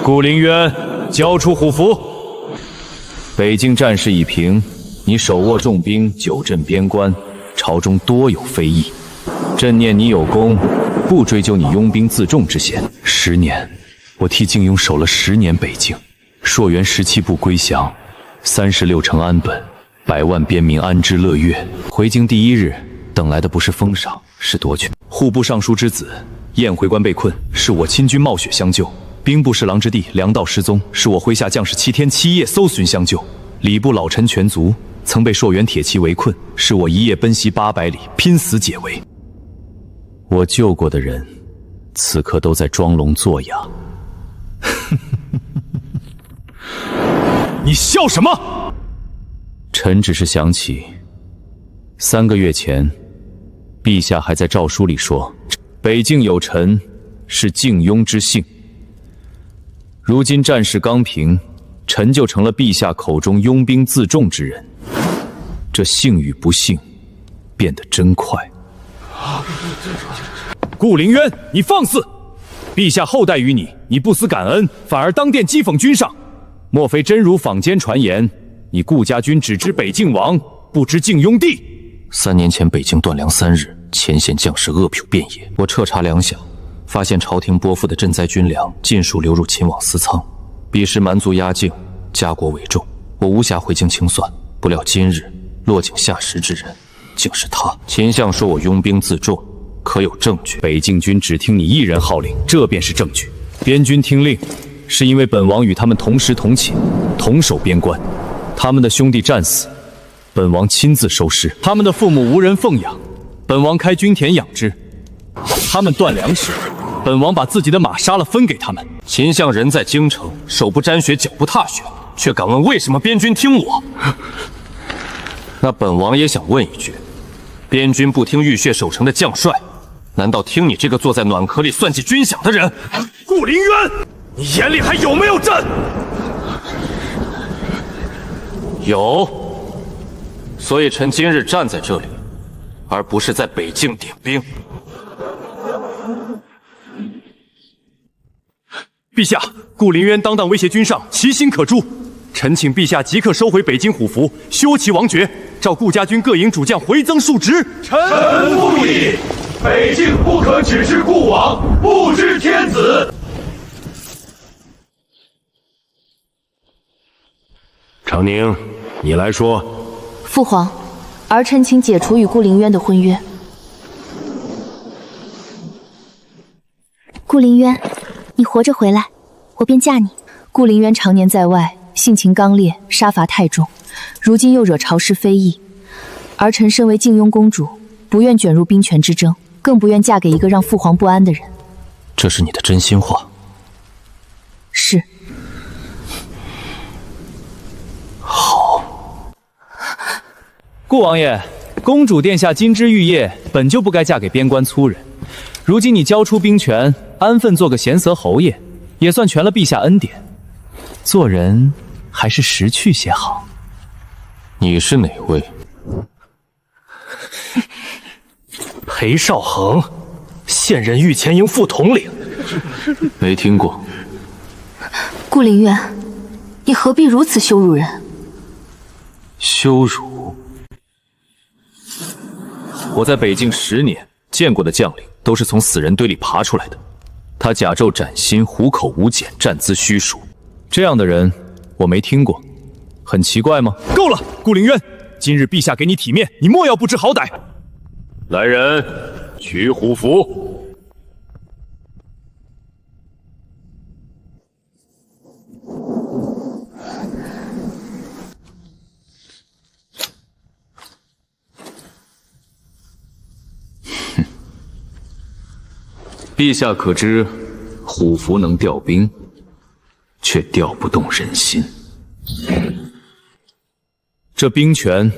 顾凌渊，交出虎符。北境战事已平，你手握重兵，久镇边关，朝中多有非议。朕念你有功，不追究你拥兵自重之嫌。10年，我替靖庸守了10年北境，朔元17部归降，36城安本，100万边民安之乐业。回京第1日，等来的不是封赏，是夺权。户部尚书之子燕回关被困，是我亲军冒雪相救。兵部侍郎之弟梁道失踪，是我麾下将士7天7夜搜寻相救。礼部老臣全族曾被朔元铁骑围困，是我1夜奔袭800里，拼死解围。我救过的人，此刻都在装聋作哑。你笑什么？臣只是想起3个月前，陛下还在诏书里说，北境有臣是靖庸之幸。如今战事刚平，臣就成了陛下口中拥兵自重之人，这幸与不幸变得真快。顾凌渊，你放肆！陛下厚待于你，你不思感恩，反而当殿讥讽君上，莫非真如坊间传言，你顾家军只知北境王，不知靖庸地？3年前北境断粮3日，前线将士饿殍遍野，我彻查粮饷，发现朝廷拨付的赈灾军粮尽数流入秦王私仓。彼时蛮族压境，家国为重，我无暇回京清算。不料今日落井下石之人，竟是他。秦相说我拥兵自重，可有证据？北境军只听你一人号令，这便是证据。边军听令，是因为本王与他们同时同寝，同守边关。他们的兄弟战死，本王亲自收尸；他们的父母无人奉养，本王开均田养之。他们断粮时，本王把自己的马杀了分给他们。秦相人在京城，手不沾血，脚不踏雪，却敢问为什么边军听我？那本王也想问一句，边军不听浴血守城的将帅，难道听你这个坐在暖壳里算计军饷的人？顾凌渊，你眼里还有没有朕？有，所以臣今日站在这里，而不是在北境点兵。陛下，顾凌渊当威胁君上，其心可诛。臣请陛下即刻收回北京虎符，修其王爵，召顾家军各营主将回增述职。臣不议，北境不可只知顾王，不知天子。长宁，你来说。父皇，儿臣请解除与顾凌渊的婚约。顾凌渊，你活着回来，我便嫁你。顾凌渊常年在外，性情刚烈，杀伐太重，如今又惹朝师非议。儿臣身为靖庸公主，不愿卷入兵权之争，更不愿嫁给一个让父皇不安的人。这是你的真心话？是。好。顾王爷，公主殿下金枝玉叶，本就不该嫁给边关粗人。如今你交出兵权，安分做个闲色侯爷，也算全了陛下恩典。做人还是识趣些好。你是哪位？裴少恒，现任御前营副统领。没听过。顾凌渊，你何必如此羞辱人？羞辱？我在北境10年，见过的将领都是从死人堆里爬出来的。他假胄崭新，虎口无检，站姿虚熟，这样的人我没听过，很奇怪吗？够了，顾凌渊，今日陛下给你体面，你莫要不知好歹。来人，取虎符。陛下可知，虎符能调兵，却调不动人心。这兵权，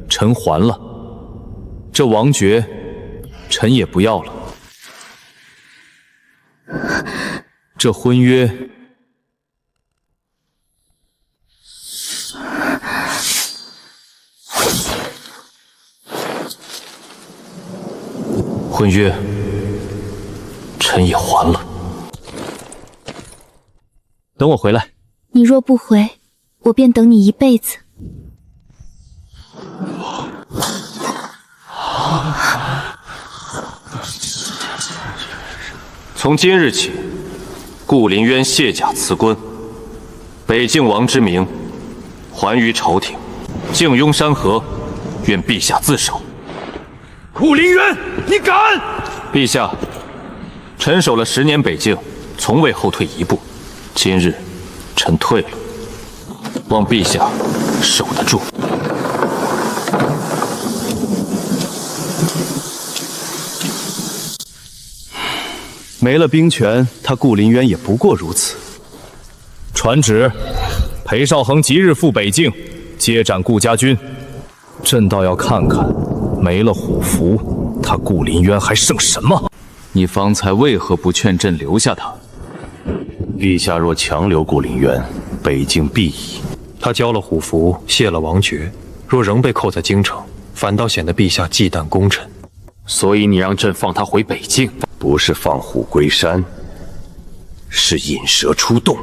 臣还了；这王爵，臣也不要了。这婚约，婚约。臣也还了。等我回来。你若不回，我便等你一辈子。从今日起，顾林渊卸甲辞官，北境王之名还于朝廷。靖雍山河，愿陛下自首。顾林渊，你敢！陛下，臣守了10年北境，从未后退一步。今日，臣退了，望陛下守得住。没了兵权，他顾林渊也不过如此。传旨，裴少恒即日赴北境，接斩顾家军。朕倒要看看，没了虎符，他顾林渊还剩什么？你方才为何不劝朕留下他？陛下若强留顾林渊，北境必矣。他交了虎符，卸了王爵，若仍被扣在京城，反倒显得陛下忌惮功臣。所以你让朕放他回北境？不是放虎归山，是引蛇出洞。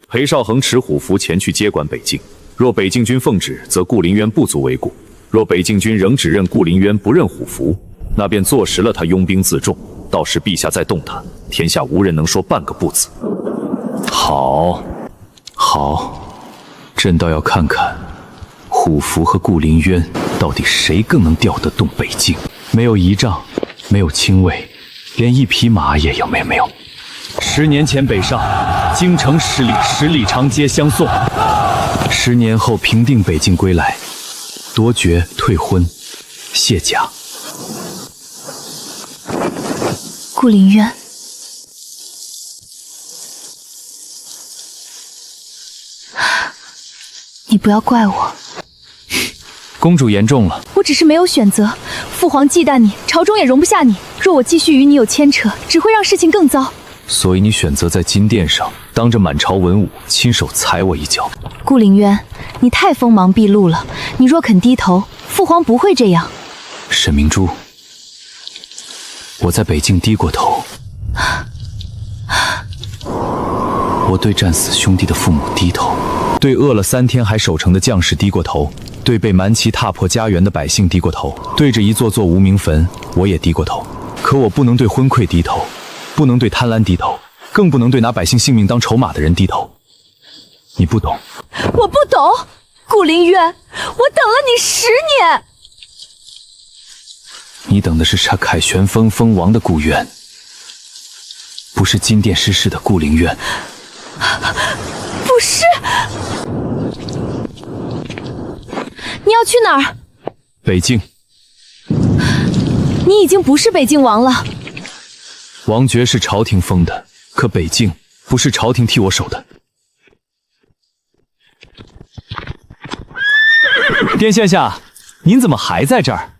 裴少恒持虎符前去接管北境，若北境军奉旨，则顾林渊不足为顾；若北境军仍只认顾林渊，不认虎符，那便坐实了他拥兵自重。到时陛下再动他，天下无人能说半个不字。好，好，朕倒要看看虎符和顾林渊到底谁更能调得动北境。没有仪仗，没有亲卫，连一匹马也有没有？10年前北上，京城10里长街相送。10年后平定北境归来，夺爵退婚，卸甲。顾林渊，你不要怪我。公主言重了。我只是没有选择，父皇忌惮你，朝中也容不下你。若我继续与你有牵扯，只会让事情更糟。所以你选择在金殿上当着满朝文武亲手踩我一脚。顾林渊，你太锋芒毕露了。你若肯低头，父皇不会这样。沈明珠，我在北境低过头，我对战死兄弟的父母低头，对饿了3天还守城的将士低过头，对被蛮旗踏破家园的百姓低过头，对着一座座无名坟我也低过头。可我不能对昏聩低头，不能对贪婪低头，更不能对拿百姓性命当筹码的人低头。你不懂。我不懂，顾林渊，我等了你10年。你等的是杀凯旋风封王的顾渊，不是金殿失势的顾林渊。不是。你要去哪儿？北境。你已经不是北境王了。王爵是朝廷封的，可北境不是朝廷替我守的。殿线下，您怎么还在这儿？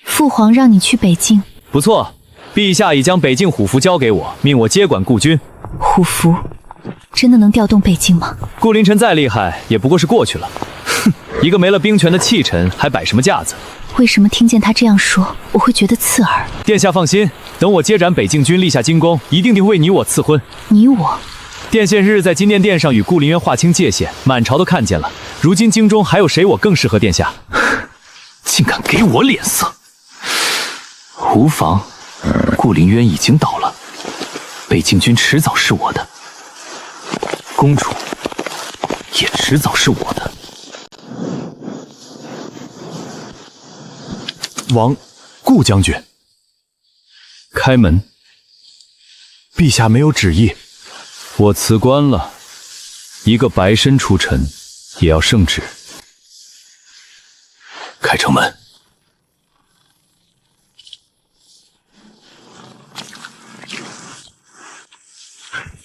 父皇让你去北境。不错，陛下已将北境虎符交给我，命我接管顾军。虎符真的能调动北境吗？顾林晨再厉害，也不过是过去了。哼，一个没了兵权的弃臣，还摆什么架子？为什么听见他这样说，我会觉得刺耳？殿下放心，等我接斩北境军，立下金功，一定为你我赐婚。你我？殿下日在金殿殿上与顾林渊划清界限，满朝都看见了。如今京中还有谁我更适合殿下？竟敢给我脸色！无妨，顾林渊已经倒了，北境军迟早是我的，公主也迟早是我的。顾将军，开门。陛下没有旨意，我辞官了，一个白身出尘，也要圣旨。开城门。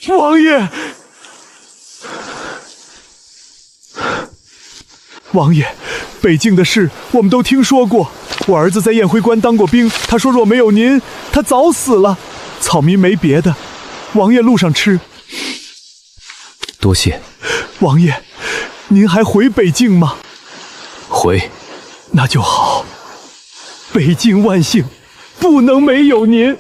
王爷，王爷，北境的事我们都听说过。我儿子在雁辉关当过兵，他说若没有您，他早死了。草民没别的，王爷路上吃。多谢。王爷，您还回北境吗？回。那就好。北境万幸，不能没有您。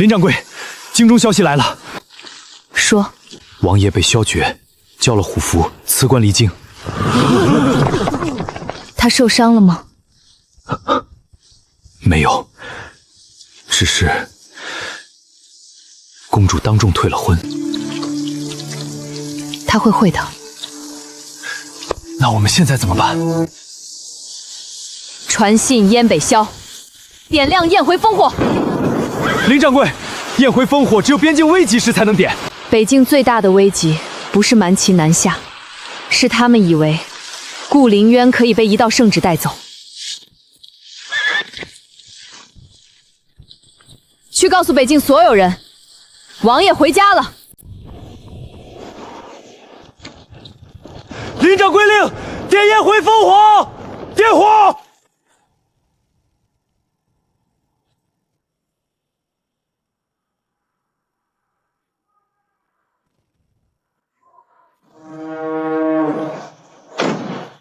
林掌柜，京中消息来了，说王爷被萧决交了虎符，辞官离京。他受伤了吗？没有，只是公主当众退了婚。他会的。那我们现在怎么办？传信燕北萧，点亮焰回烽火。林掌柜，焰回烽火只有边境危急时才能点。北境最大的危机不是蛮旗南下，是他们以为顾凌渊可以被一道圣旨带走。去告诉北境所有人，王爷回家了。林掌柜令，点焰回烽火，点火！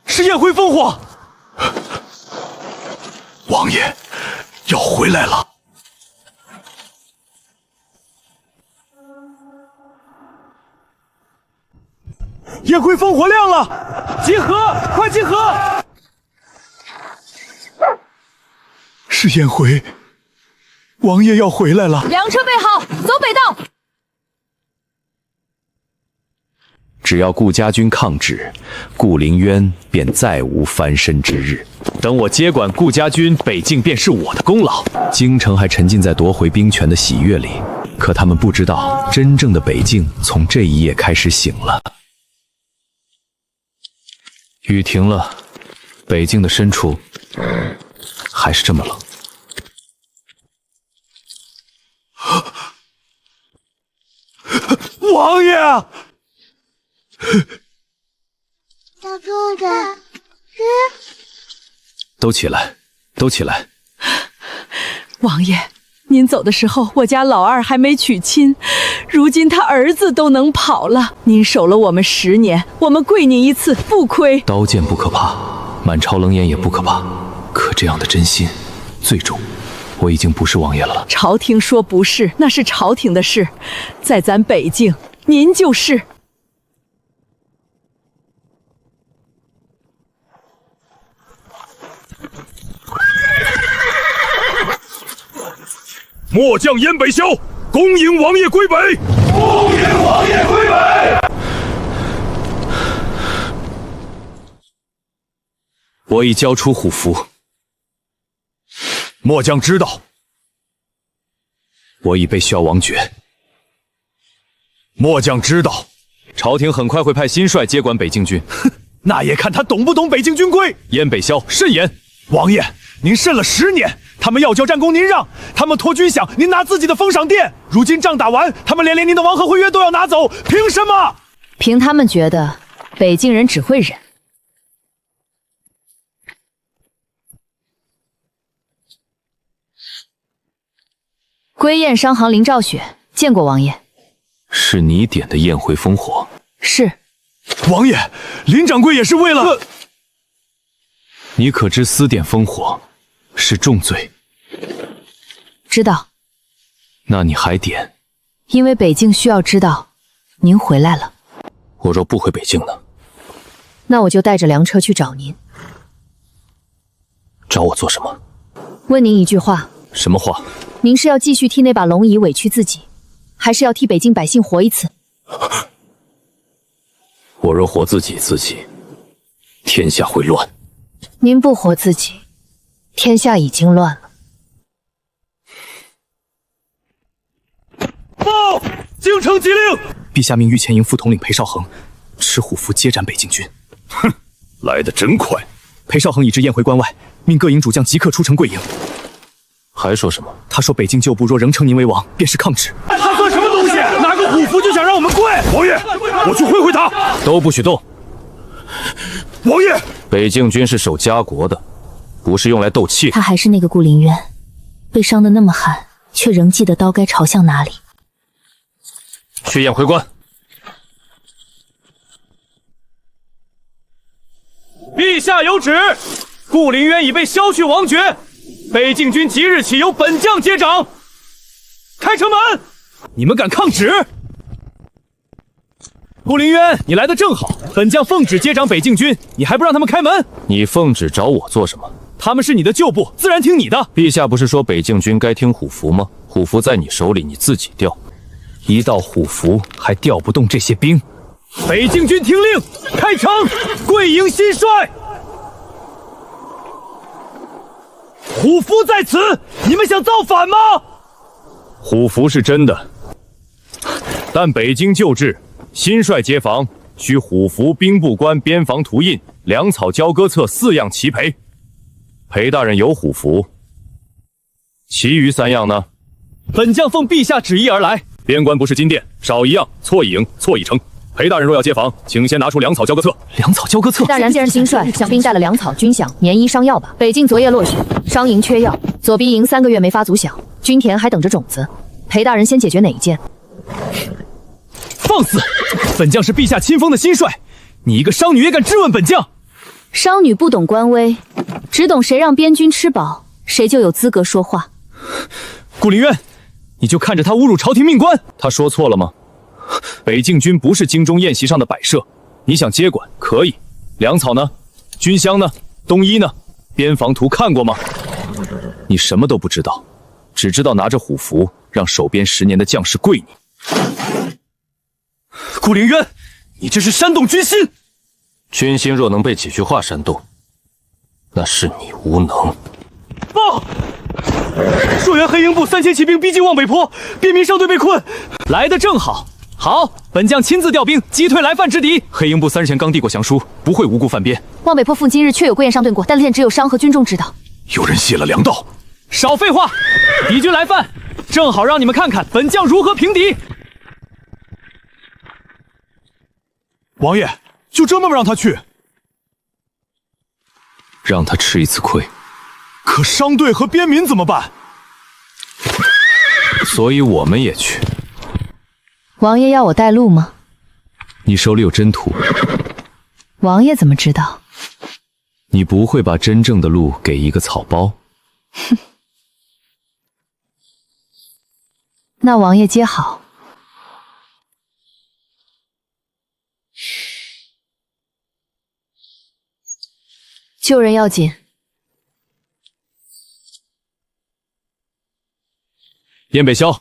是焰回烽火，王爷要回来了。焰回烽火亮了，集合，快集合！是焰回，王爷要回来了。粮车备好，走北道。只要顾家军抗旨，顾凌渊便再无翻身之日。等我接管顾家军，北境便是我的功劳。京城还沉浸在夺回兵权的喜悦里，可他们不知道，真正的北境从这一夜开始醒了。雨停了，北境的深处还是这么冷。王爷！小兔子，都起来，都起来！王爷，您走的时候，我家老二还没娶亲，如今他儿子都能跑了。您守了我们10年，我们跪您一次不亏。刀剑不可怕，满朝冷眼也不可怕，可这样的真心最重。我已经不是王爷了。朝廷说不是，那是朝廷的事，在咱北境，您就是。末将燕北萧，恭迎王爷归北。恭迎王爷归北。我已交出虎符。末将知道。我已被萧王决。末将知道。朝廷很快会派新帅接管北境军。哼，那也看他懂不懂北境军规。燕北萧，慎言。王爷，您慎了10年。他们要交战功，您让；他们托军饷，您拿自己的封赏殿。如今仗打完，他们连您的王和会约都要拿走，凭什么？凭他们觉得北境人只会忍。归雁商行林兆雪见过王爷。是你点的焰回烽火？是。王爷，林掌柜也是为了……你可知私点烽火是重罪？知道。那你还点？因为北境需要知道您回来了。我若不回北境呢？那我就带着粮车去找您。找我做什么？问您一句话。什么话？您是要继续替那把龙椅委屈自己，还是要替北境百姓活一次？我若活自己，天下会乱。您不活自己，天下已经乱了。报！京城急令，陛下命御前营副统领裴少恒持虎符接斩北境军。哼，来得真快。裴少恒已至雁回关外，命各营主将即刻出城跪迎。还说什么？他说北境旧部若仍称您为王，便是抗旨。他算什么东西？拿个虎符就想让我们跪？王爷，我去会他。都不许动。王爷，北境军是守家国的，不是用来斗气。他还是那个顾凌渊，被伤得那么狠，却仍记得刀该朝向哪里。去雁回关。陛下有旨，顾凌渊已被削去王爵，北境军即日起由本将接掌。开城门！你们敢抗旨？顾凌渊，你来的正好，本将奉旨接掌北境军，你还不让他们开门？你奉旨找我做什么？他们是你的旧部，自然听你的。陛下不是说北境军该听虎符吗？虎符在你手里，你自己调。一道虎符还调不动这些兵。北境军听令，开城，跪迎新帅。虎符在此，你们想造反吗？虎符是真的，但北京旧制，新帅接防需虎符、兵部官边防图印、粮草交割册4样齐陪。裴大人有虎符，其余3样呢？本将奉陛下旨意而来。边关不是金殿，少一样错已赢，错已成。裴大人若要接防，请先拿出粮草交割册。粮草交割册。大人既然新帅，想必带了粮草、军饷、年衣、商药吧？北境昨夜落雪，商营缺药，左兵营3个月没发足饷，军田还等着种子。裴大人先解决哪一件？放肆！本将是陛下亲封的新帅，你一个商女也敢质问本将？商女不懂官威，只懂谁让边军吃饱，谁就有资格说话。顾凌渊，你就看着他侮辱朝廷命官，他说错了吗？北境军不是京中宴席上的摆设，你想接管可以。粮草呢？军饷呢？冬衣呢？边防图看过吗？你什么都不知道，只知道拿着虎符让守边10年的将士跪你。顾凌渊，你这是煽动军心！军心若能被几句话煽动，那是你无能。报！朔原黑鹰部3000骑兵逼近望北坡，边民商队被困，来得正好。好，本将亲自调兵，击退来犯之敌。黑鹰部3日前刚递过降书，不会无故犯边。望北坡附今日确有归雁商队过，但练只有商和军中知道。有人泄了粮道。少废话，敌军来犯，正好让你们看看本将如何平敌。王爷，就这么让他去？让他吃一次亏。可商队和边民怎么办？所以我们也去。王爷要我带路吗？你手里有真图。王爷怎么知道？你不会把真正的路给一个草包。哼。那王爷接好。救人要紧。燕北骁，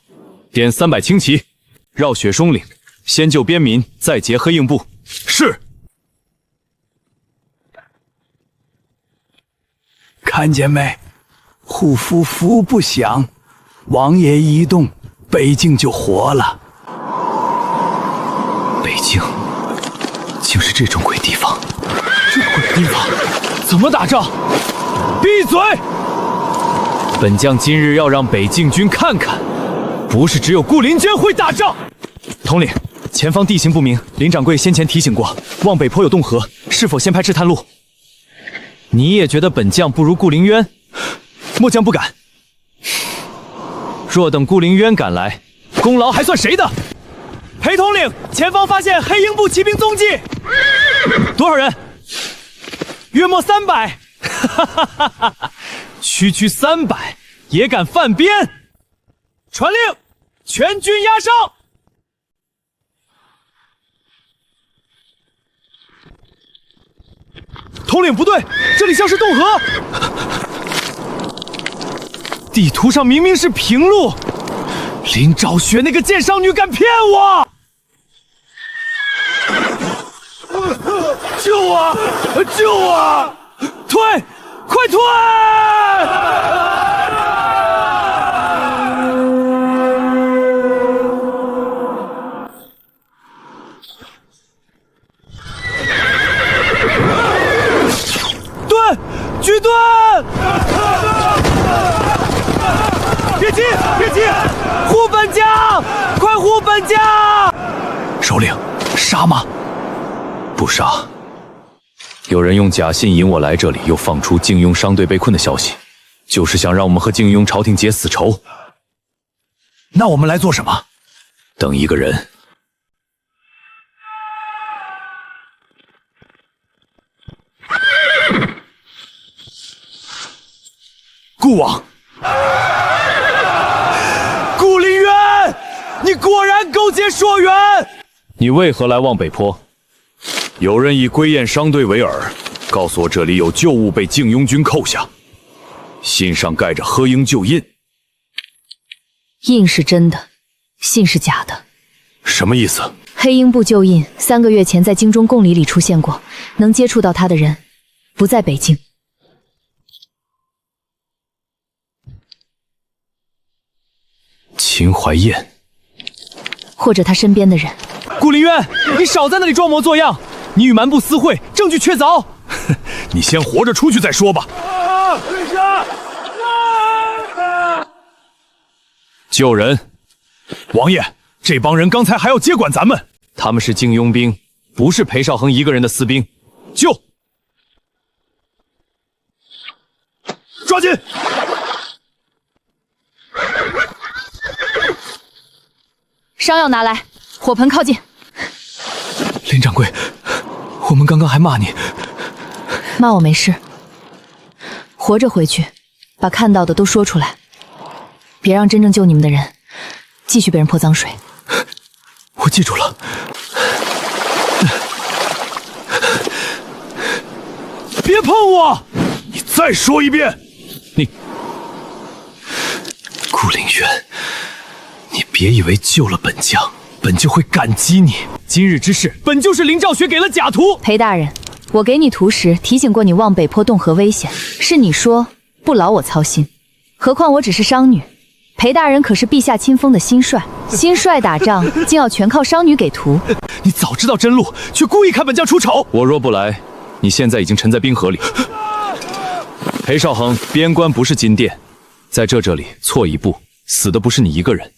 点300轻骑，绕雪松岭，先救边民，再劫黑鹰部。是。看见没？护符符不响，王爷一动，北境就活了。北境竟是这种鬼地方！这鬼地方怎么打仗？闭嘴！本将今日要让北境军看看，不是只有顾林娟会打仗。统领，前方地形不明，林掌柜先前提醒过，望北坡有洞河，是否先派赤探路？你也觉得本将不如顾凌渊？末将不敢。若等顾凌渊赶来，功劳还算谁的？裴统领，前方发现黑鹰部骑兵踪迹。多少人？约莫300。哈哈哈哈哈！区区300也敢犯边？传令，全军压上！统领不对，这里像是洞河。地图上明明是平路，林昭雪那个奸商女敢骗我！救我！救我！退！快退！盾！举盾！别急，别急！护本将！快护本将！首领，杀吗？不杀。有人用假信引我来这里，又放出靖庸商队被困的消息，就是想让我们和靖庸朝廷结死仇。那我们来做什么？等一个人。顾王，顾凌渊。勾结硕远！你为何来望北坡？有人以归雁商队为饵，告诉我这里有旧物被靖庸军扣下，信上盖着喝鹰旧印。印是真的，信是假的。什么意思？黑鹰部旧印3个月前在京中贡礼里出现过，能接触到他的人不在北京。秦怀燕，或者他身边的人。顾林渊，你少在那里装模作样！你与蛮部私会，证据确凿。你先活着出去再说吧。跪下！救人！王爷，这帮人刚才还要接管咱们。他们是靖庸兵，不是裴少恒一个人的私兵。救！抓紧！伤药拿来，火盆靠近。林掌柜，我们刚刚还骂你，骂我没事，活着回去，把看到的都说出来，别让真正救你们的人继续被人泼脏水。我记住了。别碰我！你再说一遍！顾凌渊，你别以为救了本将，本就会感激你。今日之事，本就是林兆学给了假图。裴大人，我给你图时提醒过你望北坡洞河危险，是你说不劳我操心。何况我只是商女，裴大人可是陛下亲封的新帅，新帅打仗竟要全靠商女给图。你早知道真路，却故意看本将出丑。我若不来，你现在已经沉在冰河里。裴少恒，边关不是金殿，在这里错一步，死的不是你一个人，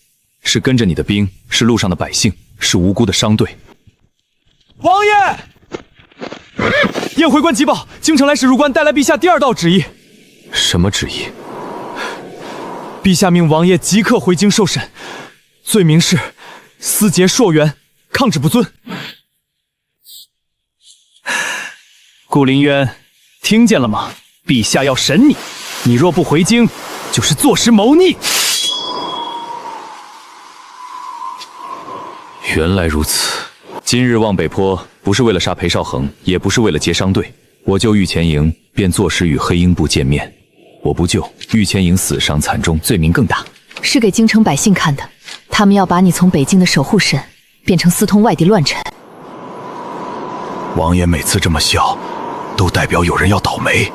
是跟着你的兵，是路上的百姓，是无辜的商队。王爷，燕回关急报，京城来使入关带来陛下第2道旨意。什么旨意？陛下命王爷即刻回京受审，罪名是私结硕元，抗旨不遵。顾林渊，听见了吗？陛下要审你，你若不回京，就是坐实谋逆。原来如此。今日望北坡不是为了杀裴少恒，也不是为了结商队，我救御前营便坐实与黑鹰部见面。我不救，御前营死伤惨重，罪名更大。是给京城百姓看的，他们要把你从北京的守护神变成私通外地乱臣。王爷每次这么笑，都代表有人要倒霉。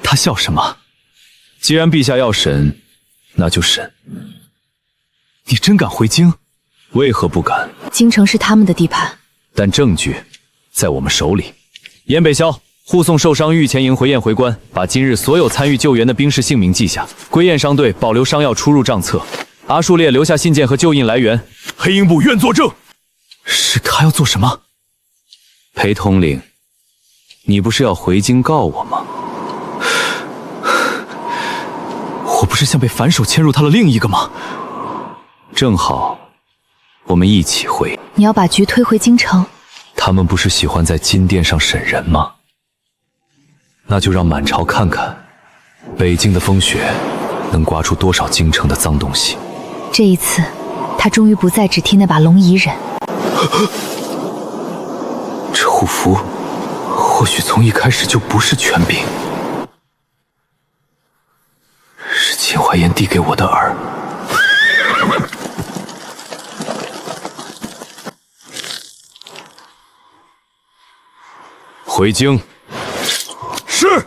他笑什么？既然陛下要审，那就审。你真敢回京？为何不敢？京城是他们的地盘，但证据在我们手里。严北骁，护送受伤御前营回雁回关，把今日所有参与救援的兵士姓名记下。归雁商队保留商药出入账册。阿术烈留下信件和旧印来源。黑鹰部愿作证。是他要做什么？裴统领，你不是要回京告我吗？我不是像被反手牵入他的另一个吗？正好，我们一起回。你要把局推回京城？他们不是喜欢在金殿上审人吗？那就让满朝看看，北京的风雪能刮出多少京城的脏东西。这一次，他终于不再只替那把龙夷忍。这护符或许从一开始就不是权柄，是秦怀燕递给我的饵。回京。是。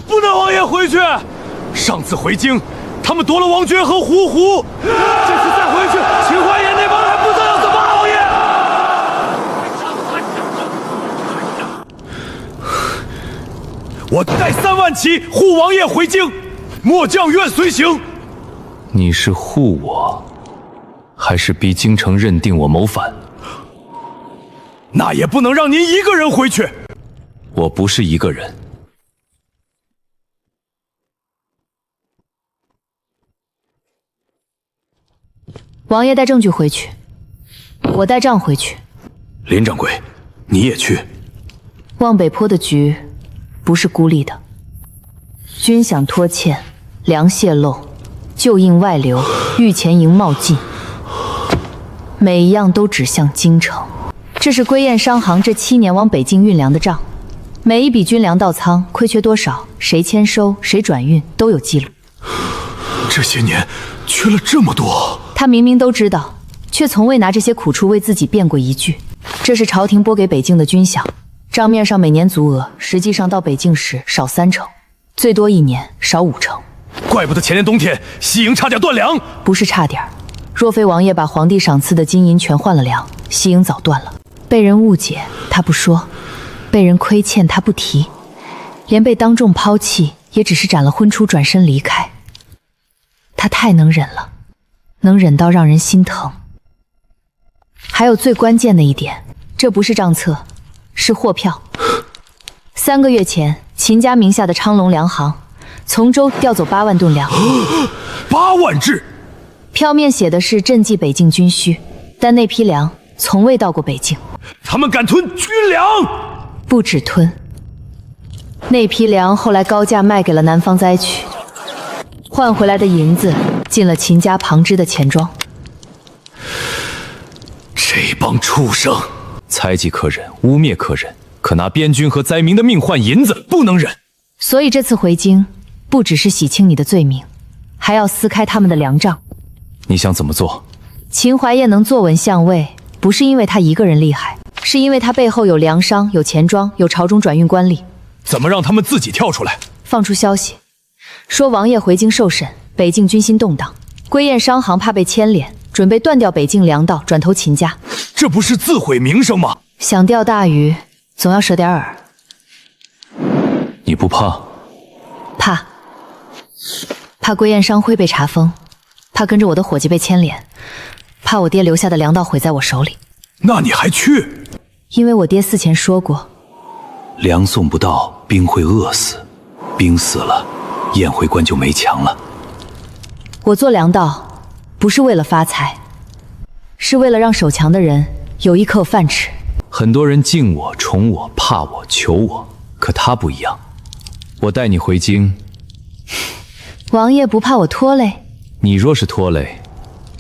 不能王爷回去。上次回京，他们夺了王爵和胡胡。这次再回去，秦怀燕那帮人不知道要怎么办，王爷。我带3万骑护王爷回京，末将愿随行。你是护我，还是逼京城认定我谋反？那也不能让您一个人回去。我不是一个人。王爷带证据回去，我带账回去。林掌柜，你也去。望北坡的局不是孤立的，军饷拖欠，粮泄漏，旧印外流，御前营冒进，每一样都指向京城。这是归雁商行这7年往北境运粮的账，每一笔军粮到仓亏缺多少，谁签收，谁转运都有记录。这些年缺了这么多，他明明都知道，却从未拿这些苦处为自己辩过一句。这是朝廷拨给北境的军饷，账面上每年足额，实际上到北境时少3成，最多1年少5成。怪不得前年冬天西营差点断粮。不是差点，若非王爷把皇帝赏赐的金银全换了粮，西营早断了。被人误解他不说，被人亏欠他不提，连被当众抛弃也只是斩了婚初转身离开。他太能忍了，能忍到让人心疼。还有最关键的一点，这不是账册，是货票。3个月前，秦家名下的昌隆粮行从州调走8万吨粮，8万只。票面写的是赈济北境军需，但那批粮从未到过北境。他们敢吞军粮？不止吞，那批粮后来高价卖给了南方灾区，换回来的银子进了秦家旁支的钱庄。这帮畜生，猜忌可忍，污蔑可忍，可拿边军和灾民的命换银子，不能忍。所以这次回京，不只是洗清你的罪名，还要撕开他们的粮账。你想怎么做？秦怀燕能坐稳相位，不是因为他一个人厉害，是因为他背后有粮商、有钱庄、有朝中转运官吏。怎么让他们自己跳出来？放出消息，说王爷回京受审，北境军心动荡，归雁商行怕被牵连，准备断掉北境粮道，转投秦家。这不是自毁名声吗？想钓大鱼，总要折点饵。你不怕？怕。怕归雁商会被查封，怕跟着我的伙计被牵连，怕我爹留下的粮道毁在我手里。那你还去？因为我爹死前说过，粮送不到，兵会饿死，兵死了，雁回关就没墙了。我做粮道不是为了发财，是为了让守墙的人有一口饭吃。很多人敬我、宠我、怕我、求我，可他不一样。我带你回京，王爷不怕我拖累？你若是拖累，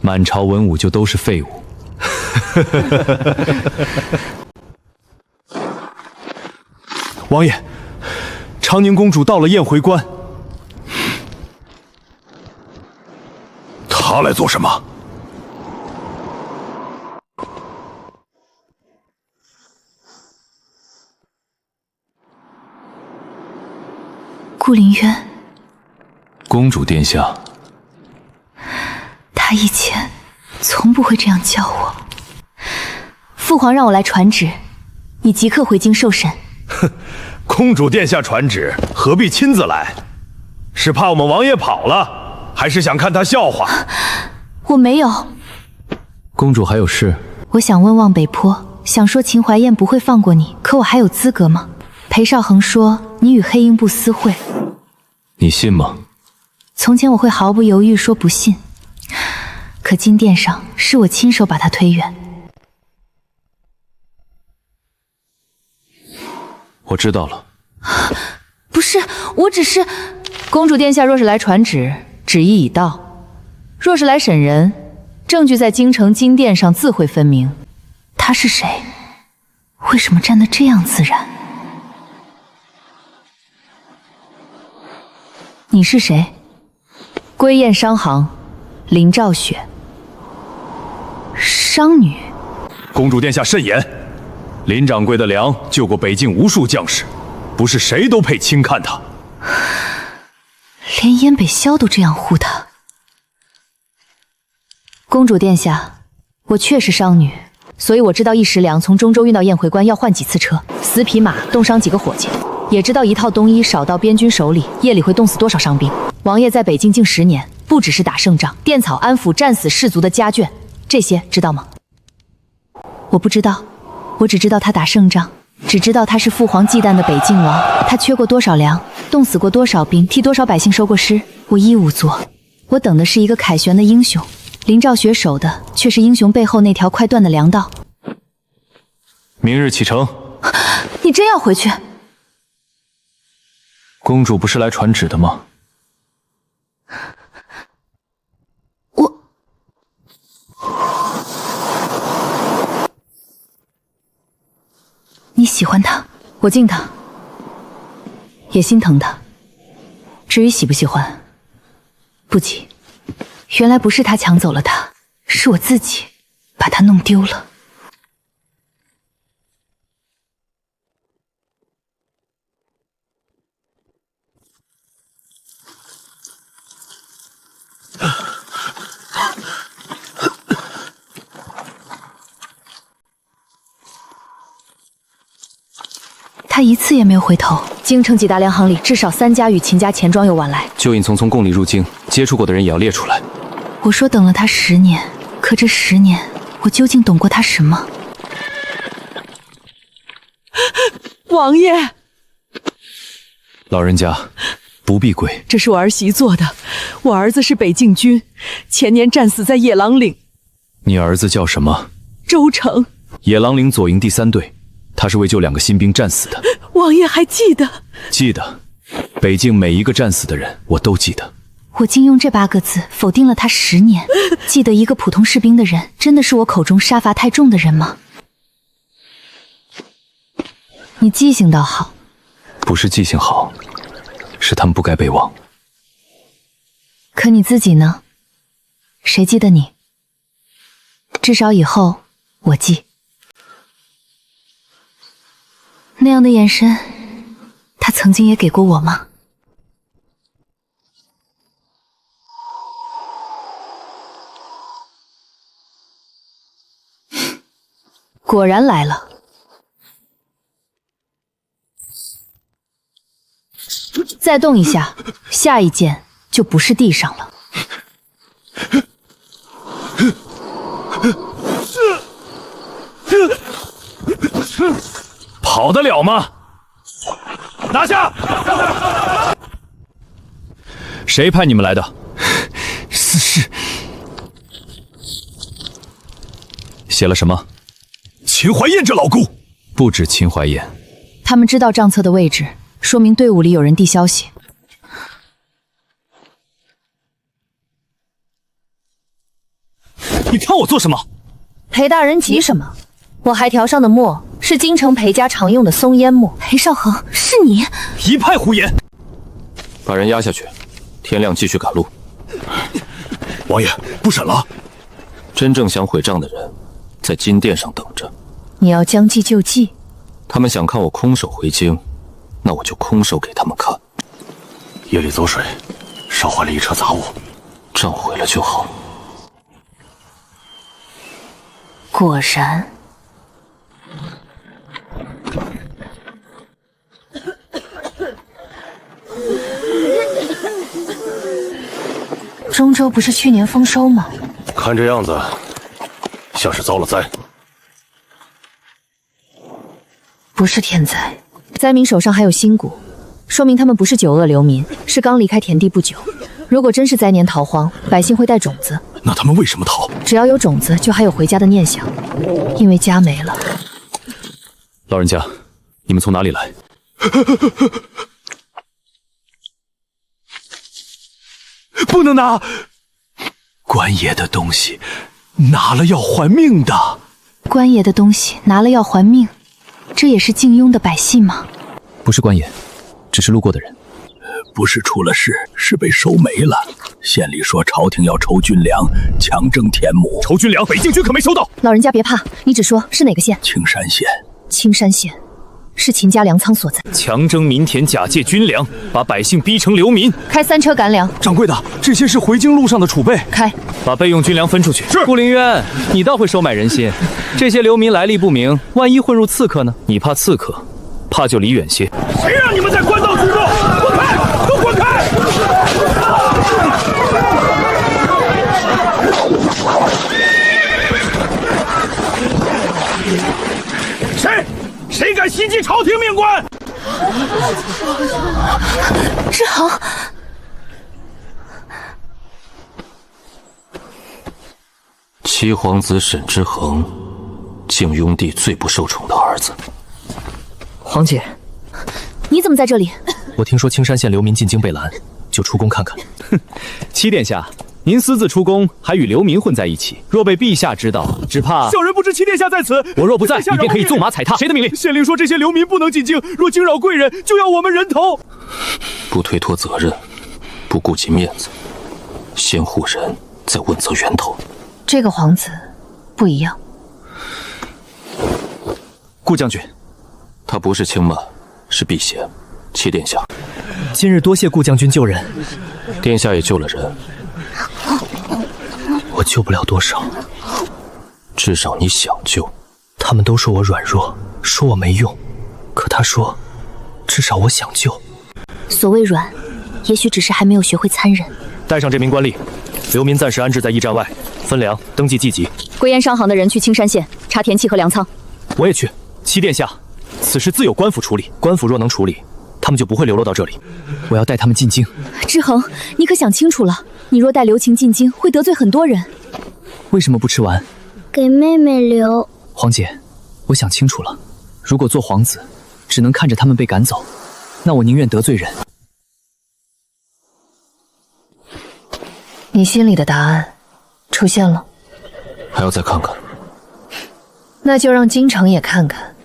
满朝文武就都是废物。王爷，长宁公主到了雁回关。她来做什么？顾凌渊，公主殿下，他以前从不会这样叫我。父皇让我来传旨，你即刻回京受审。哼，公主殿下传旨，何必亲自来？是怕我们王爷跑了，还是想看他笑话？我没有。公主还有事？我想问望北坡，想说秦怀燕不会放过你，可我还有资格吗？裴少恒说你与黑鹰部私会，你信吗？从前我会毫不犹豫说不信，可金殿上是我亲手把他推远。我知道了。不是，我只是……公主殿下若是来传旨，旨意已到；若是来审人，证据在京城金殿上自会分明。他是谁？为什么站得这样自然？你是谁？归雁商行，林兆雪。商女。公主殿下慎言，林掌柜的粮救过北境无数将士，不是谁都配轻看他。连燕北萧都这样护他。公主殿下，我确是商女，所以我知道一石粮从中州运到雁回关要换几次车，死匹马，冻伤几个伙计，也知道一套冬衣少到边军手里，夜里会冻死多少伤兵。王爷在北境近10年，不只是打胜仗、垫草安抚战死士卒的家眷，这些知道吗？我不知道，我只知道他打胜仗，只知道他是父皇忌惮的北境王，他缺过多少粮，冻死过多少兵，替多少百姓收过尸，我一无做。我等的是一个凯旋的英雄，林兆雪守的却是英雄背后那条快断的粮道。明日启程。你真要回去？公主不是来传旨的吗？你喜欢他，我敬他，也心疼他。至于喜不喜欢，不急。原来不是他抢走了他，是我自己把他弄丢了。他一次也没有回头。京城几大粮行里，至少3家与秦家钱庄有往来。就引匆匆共里入京，接触过的人也要列出来。我说等了他10年，可这10年，我究竟懂过他什么？王爷，老人家不必跪。这是我儿媳做的。我儿子是北境军，前年战死在野狼岭。你儿子叫什么？周成，野狼岭左营第3队，他是为救2个新兵战死的。王爷还记得？记得，北境每一个战死的人，我都记得。我竟用这8个字否定了他10年。记得一个普通士兵的人，真的是我口中杀伐太重的人吗？你记性倒好。不是记性好，是他们不该被忘。可你自己呢？谁记得你？至少以后我记。那样的眼神，他曾经也给过我吗？果然来了。再动一下，下一剑就不是地上了。跑得了吗？拿下！谁派你们来的？是写了什么？秦怀燕这老姑。不止秦怀燕，他们知道账册的位置，说明队伍里有人递消息。你看我做什么？裴大人急什么？我还条上的墨是京城裴家常用的松烟墨。裴少恒，是你？一派胡言！把人押下去，天亮继续赶路。王爷，不审了。真正想毁账的人，在金殿上等着。你要将计就计。他们想看我空手回京，那我就空手给他们看。夜里走水，烧坏了一车杂物，账毁了就好。果然。中州不是去年丰收吗？看这样子，像是遭了灾。不是天灾，灾民手上还有新谷，说明他们不是九恶流民，是刚离开田地不久。如果真是灾年逃荒，百姓会带种子。那他们为什么逃？只要有种子，就还有回家的念想。因为家没了。老人家，你们从哪里来？不能拿官爷的东西，拿了要还命的。官爷的东西拿了要还命，这也是靖庸的百姓吗？不是官爷，只是路过的人。不是出了事，是被收没了。县里说朝廷要抽军粮，强征田亩。抽军粮，北境军可没收到。老人家别怕，你只说是哪个县？青山县。青山县是秦家粮仓所在。强征民田，假借军粮，把百姓逼成流民。开3车赶粮。掌柜的，这些是回京路上的储备。开，把备用军粮分出去。是。顾凌渊，你倒会收买人心。这些流民来历不明，万一混入刺客呢？你怕刺客，怕就离远些。谁让你们在官道居住？滚开！都滚开！谁敢袭击朝廷命官？志恒，七皇子沈之恒靖雍帝最不受宠的儿子。皇姐，你怎么在这里？我听说青山县流民进京被拦，就出宫看看。七殿下，您私自出宫，还与流民混在一起，若被陛下知道，只怕……小人不知七殿下在此。我若不在，你便可以纵马踩踏。谁的命令？县令说这些流民不能进京，若惊扰贵人，就要我们人头。不推脱责任，不顾及面子，先护人，再问责源头。这个皇子不一样。顾将军，他不是卿马，是辟邪。七殿下，今日多谢顾将军救人。殿下也救了人，我救不了多少，至少你想救。他们都说我软弱，说我没用，可他说，至少我想救。所谓软，也许只是还没有学会残忍。带上这名官吏，流民暂时安置在驿站外，分粮，登记祭籍。归燕商行的人去青山县查田契和粮仓。我也去。七殿下，此事自有官府处理，官府若能处理，他们就不会流落到这里。我要带他们进京。志恒，你可想清楚了？你若带刘晴进京，会得罪很多人。为什么不吃完？给妹妹留。皇姐，我想清楚了，如果做皇子，只能看着他们被赶走，那我宁愿得罪人。你心里的答案出现了，还要再看看。那就让京城也看看。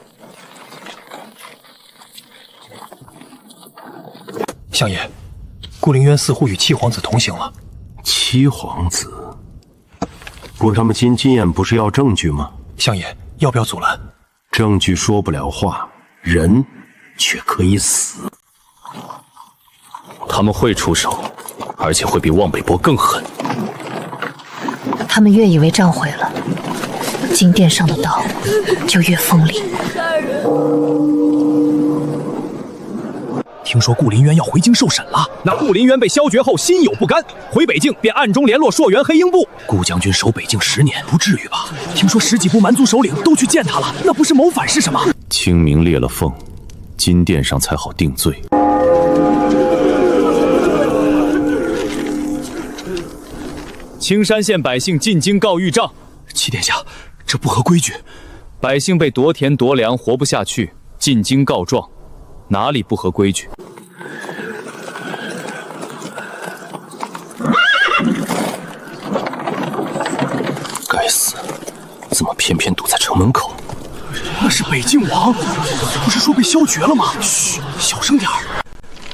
相爷，顾灵渊似乎与七皇子同行了。七皇子？不，他们今宴不是要证据吗？相爷，要不要阻拦？证据说不了话，人却可以死。他们会出手，而且会比望北伯更狠。他们越以为仗毁了，金殿上的刀就越锋利。听说顾林渊要回京受审了，那顾林渊被削爵后心有不甘，回北境便暗中联络朔元黑鹰部。顾将军守北境10年，不至于吧？听说10几部蛮族首领都去见他了，那不是谋反是什么？清明裂了缝，金殿上才好定罪。青山县百姓进京告御状。七殿下，这不合规矩。百姓被夺田夺粮，活不下去，进京告状，哪里不合规矩？该死，怎么偏偏堵在城门口？那是北境王，不是说被削爵了吗？嘘，小声点儿。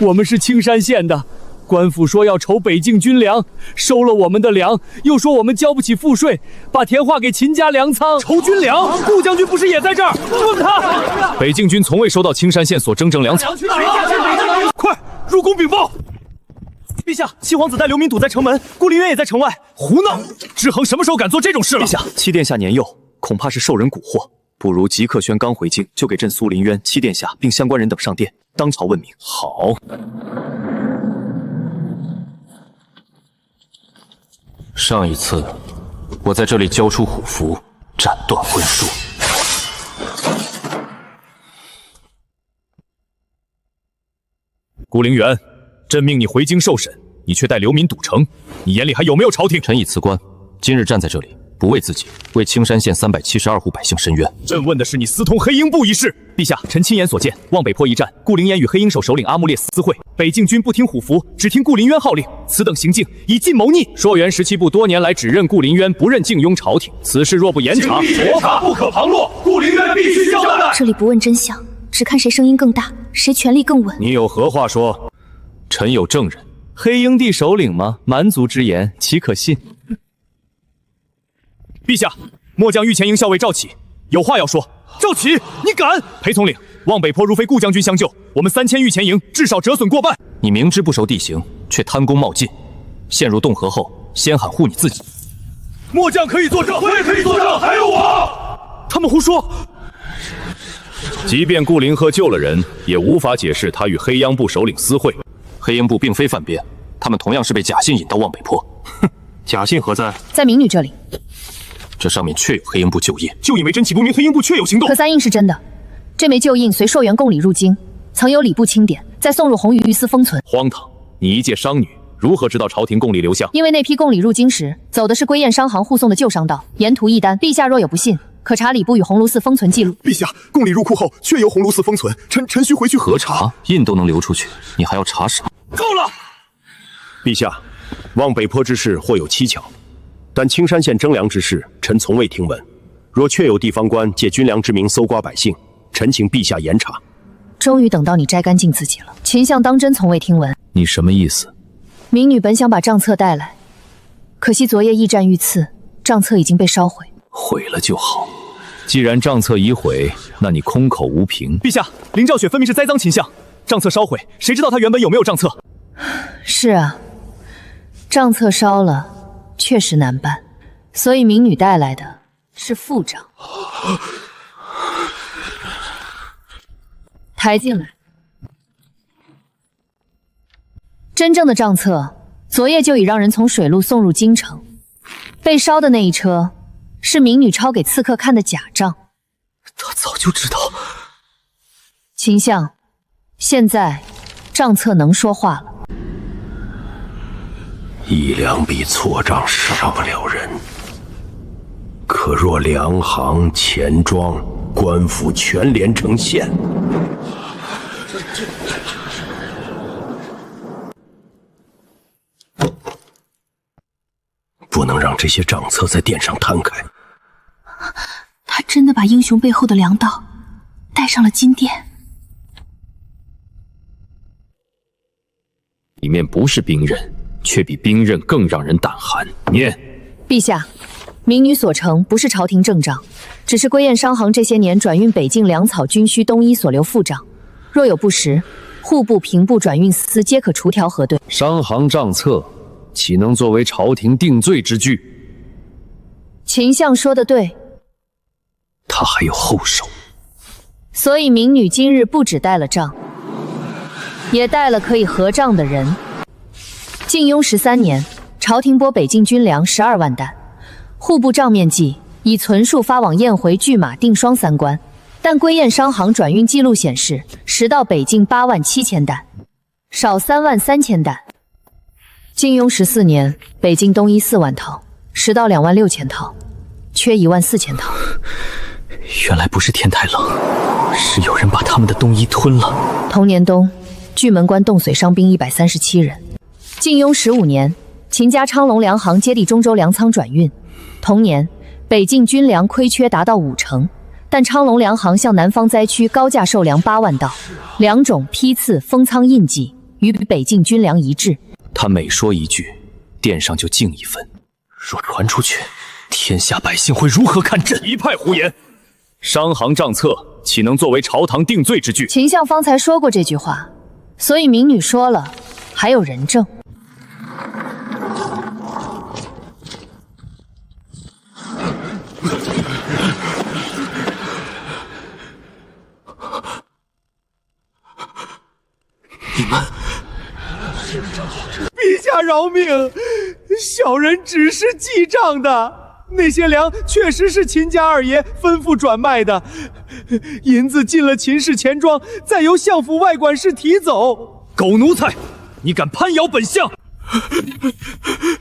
我们是青山县的。官府说要筹北境军粮，收了我们的粮，又说我们交不起赋税，把田划给秦家粮仓筹军粮。顾将军不是也在这儿？问他！北境军从未收到青山县所征粮草。快入宫禀报！陛下，七皇子带流民堵在城门，顾林渊也在城外。胡闹！志恒什么时候敢做这种事了？陛下，七殿下年幼，恐怕是受人蛊惑，不如即刻宣刚回京，就给朕苏林渊、七殿下并相关人等上殿，当朝问明。好。上一次，我在这里交出虎符，斩断婚书。顾灵元，朕命你回京受审，你却带流民堵城，你眼里还有没有朝廷？臣以辞官，今日站在这里，不为自己，为青山县372户百姓申冤。朕问的是你私通黑鹰部一事。陛下，臣亲眼所见，望北坡一战，顾灵烟与黑鹰手首领阿木列私会，北境军不听虎符，只听顾林渊号令，此等行径以尽谋逆。朔元17部多年来只认顾林渊，不认靖雍朝廷，此事若不严查，国法不可旁落，顾林渊必须交代。这里不问真相，只看谁声音更大，谁权力更稳。你有何话说？臣有证人。黑鹰地首领吗？蛮族之言，岂可信？陛下，末将御前营校尉赵启有话要说。赵启，你敢？裴统领，望北坡如非顾将军相救，我们3000御前营至少折损过半。你明知不熟地形，却贪功冒进，陷入洞河后，先喊护你自己。末将可以作证，我也可以作证，还有我。他们胡说。即便顾灵鹤救了人，也无法解释他与黑鹰部首领私会。黑鹰部并非犯边，他们同样是被假信引到望北坡。哼，假信何在？在民女这里。这上面确有黑鹰部旧印，就因为真岂不明黑鹰部确有行动？可3印是真的，这枚旧印随朔元贡礼入京，曾有礼部钦点，再送入红羽御司封存。荒唐！你一介商女，如何知道朝廷贡礼流向？因为那批贡礼入京时走的是归燕商行护送的旧商道，沿途一单。陛下若有不信，可查礼部与鸿胪寺封存记录。陛下，贡礼入库后确有鸿胪寺封存，臣需回去核查。印都能流出去，你还要查什么？够了！陛下，望北坡之事或有蹊跷，但青山县征粮之事，臣从未听闻。若确有地方官借军粮之名搜刮百姓，臣请陛下严查。终于等到你摘干净自己了。秦相当真从未听闻。你什么意思？民女本想把账册带来，可惜昨夜驿站遇刺，账册已经被烧毁。毁了就好。既然账册已毁，那你空口无凭。陛下，林兆雪分明是栽赃秦相，账册烧毁，谁知道他原本有没有账册？是啊，账册烧了，确实难办，所以民女带来的是副账。抬进来。真正的账册，昨夜就已让人从水路送入京城。被烧的那一车，是民女抄给刺客看的假账。他早就知道。秦相，现在账册能说话了。一两笔错账杀不了人，可若粮行、钱庄、官府全连成线，不能让这些账册在殿上摊开。他真的把英雄背后的粮道带上了金殿。里面不是兵刃，却比兵刃更让人胆寒。念。陛下，民女所呈不是朝廷正账，只是归雁商行这些年转运北境粮草军需东衣所留副账，若有不实，户部、平部转运司皆可除条核对。商行账册岂能作为朝廷定罪之据？秦相说的对，他还有后手。所以民女今日不只带了账，也带了可以核账的人。靖雍13年，朝廷拨北境军粮12万担，户部账面记以存数发往雁回、拒马、定双3关，但归雁商行转运记录显示，实到北境8万7千担，少3万3千担。靖雍14年，北境东衣4万套，实到2万6千套，缺1万4千套。原来不是天太冷，是有人把他们的冬衣吞了。同年冬，巨门关冻髓伤兵137人。靖雍15年，秦家昌隆粮行接替中州粮仓转运。同年，北境军粮亏缺达到5成，但昌隆粮行向南方灾区高价售粮8万道，粮种、批次、封仓印记与北境军粮一致。他每说一句，殿上就敬一分。若传出去，天下百姓会如何看朕？一派胡言！商行账册岂能作为朝堂定罪之据？秦相方才说过这句话，所以民女说了，还有人证。你们，陛下饶命！小人只是记账的。那些粮确实是秦家二爷吩咐转卖的，银子进了秦氏钱庄，再由相府外管事提走。狗奴才，你敢攀咬本相？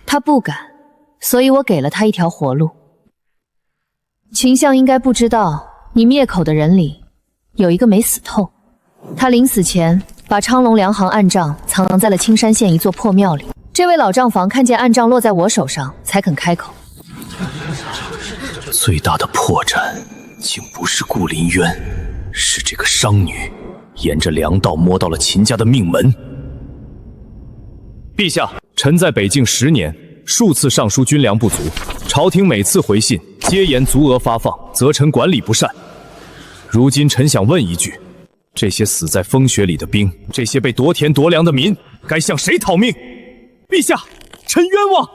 他不敢，所以我给了他一条活路。秦相应该不知道，你灭口的人里有一个没死透。他临死前把昌隆粮行暗账藏在了青山县一座破庙里。这位老账房看见暗账落在我手上，才肯开口。最大的破绽竟不是顾林渊，是这个商女沿着粮道摸到了秦家的命门。陛下，臣在北境10年，数次上书军粮不足，朝廷每次回信皆言足额发放，责臣管理不善。如今臣想问一句，这些死在风雪里的兵，这些被夺田夺粮的民，该向谁讨命？陛下，臣冤枉！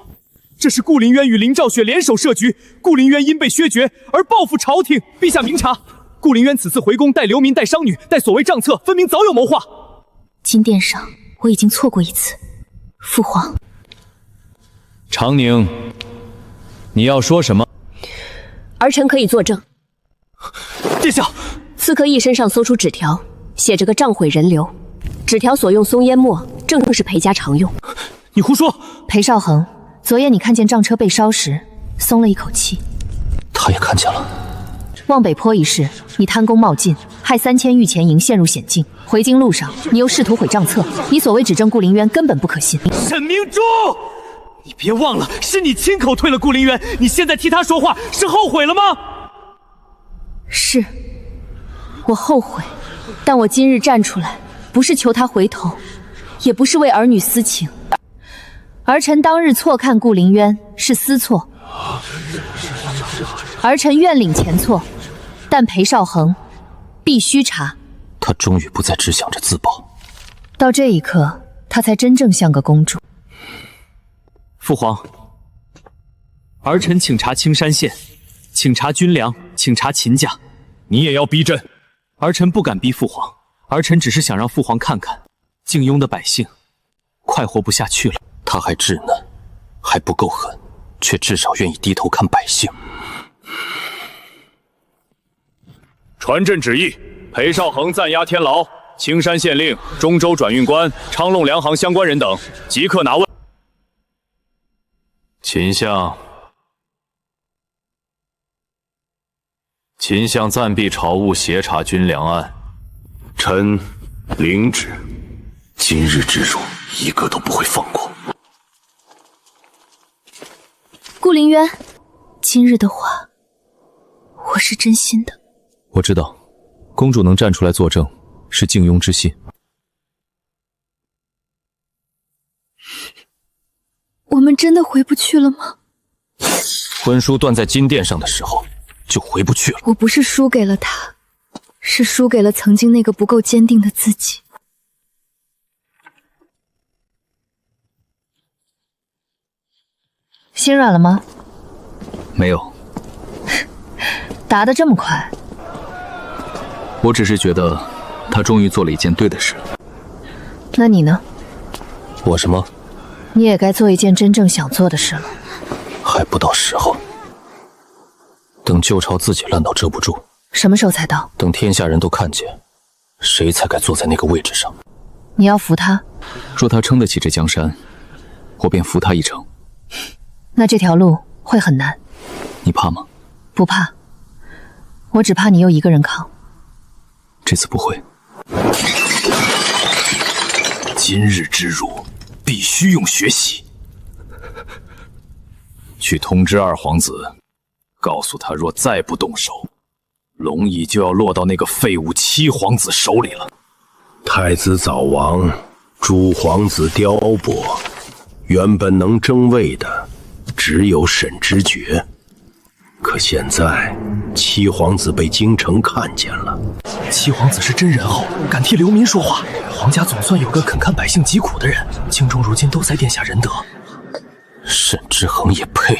这是顾林渊与林兆雪联手设局，顾林渊因被削爵而报复朝廷。陛下明察，顾林渊此次回宫带流民、带商女、带所谓账册，分明早有谋划。金殿上，我已经错过一次。父皇，长宁，你要说什么？儿臣可以作证。殿下，刺客一身上搜出纸条，写着个账毁人流，纸条所用松烟墨正是裴家常用。你胡说！裴少恒，昨夜你看见账车被烧时，松了一口气。他也看见了。望北坡一事，你贪功冒进，害3000御前营陷入险境。回京路上，你又试图毁账册，你所谓指证顾凌渊根本不可信。沈明珠，你别忘了，是你亲口推了顾凌渊，你现在替他说话，是后悔了吗？是，我后悔，但我今日站出来，不是求他回头，也不是为儿女私情。儿臣当日错看顾凌渊是私错，儿臣愿领前错，但裴少恒必须查。他终于不再只想着自保，到这一刻，他才真正像个公主。父皇，儿臣请查青山县，请查军粮，请查秦家。你也要逼朕？儿臣不敢逼父皇，儿臣只是想让父皇看看，靖庸的百姓快活不下去了。他还稚嫩，还不够狠，却至少愿意低头看百姓。传朕旨意，裴少恒暂押天牢，青山县令、中州转运官、昌隆粮行相关人等即刻拿问。秦相暂避朝务，协查军粮案。臣领旨，今日之辱，一个都不会放过。顾凌渊，今日的话，我是真心的。我知道，公主能站出来作证，是靖庸之心。我们真的回不去了吗？婚书断在金殿上的时候，就回不去了。我不是输给了他，是输给了曾经那个不够坚定的自己。心软了吗？没有。答得这么快。我只是觉得他终于做了一件对的事。那你呢？我什么？你也该做一件真正想做的事了。还不到时候。等旧朝自己烂到遮不住。什么时候才到？等天下人都看见，谁才该坐在那个位置上？你要扶他？若他撑得起这江山，我便扶他一程。那这条路会很难。你怕吗？不怕，我只怕你又一个人扛。这次不会。今日之辱，必须用血洗。去通知二皇子，告诉他，若再不动手，龙椅就要落到那个废物七皇子手里了。太子早亡，诸皇子凋殁，原本能争位的只有沈知觉，可现在七皇子被京城看见了。七皇子是真仁厚，敢替流民说话，皇家总算有个肯看百姓疾苦的人。京中如今都在殿下仁德，沈之恒也配？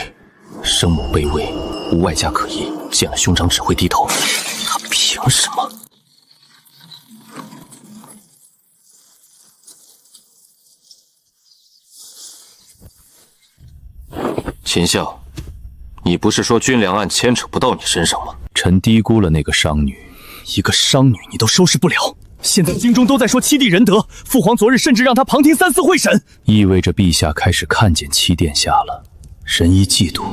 生母卑微，无外家可依，见了兄长只会低头，他凭什么？秦相，你不是说军粮案牵扯不到你身上吗？臣低估了那个商女，一个商女你都收拾不了。现在京中都在说七弟仁德，父皇昨日甚至让他旁听3、4会审，意味着陛下开始看见七殿下了。人一嫉妒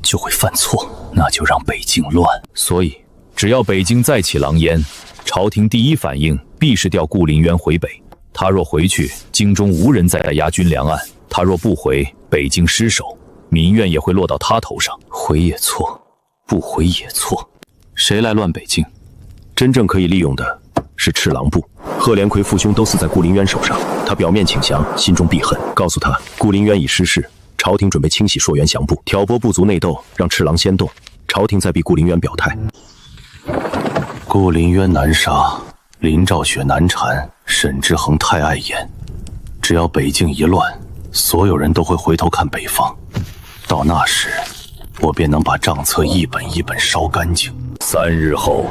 就会犯错，那就让北境乱。所以只要北京再起狼烟，朝廷第一反应必是调顾凌渊回北。他若回去，京中无人再押军粮案；他若不回，北京失守，民怨也会落到他头上。回也错，不回也错，谁来乱北京？真正可以利用的是赤狼部。贺连魁父兄都死在顾凌渊手上，他表面请降，心中必恨。告诉他，顾凌渊已失势，朝廷准备清洗朔源降部，挑拨部族内斗，让赤狼先动，朝廷再逼顾凌渊表态。顾凌渊难杀，林兆雪难缠，沈之恒太碍眼。只要北境一乱，所有人都会回头看北方。到那时，我便能把账册一本一本烧干净。3日后，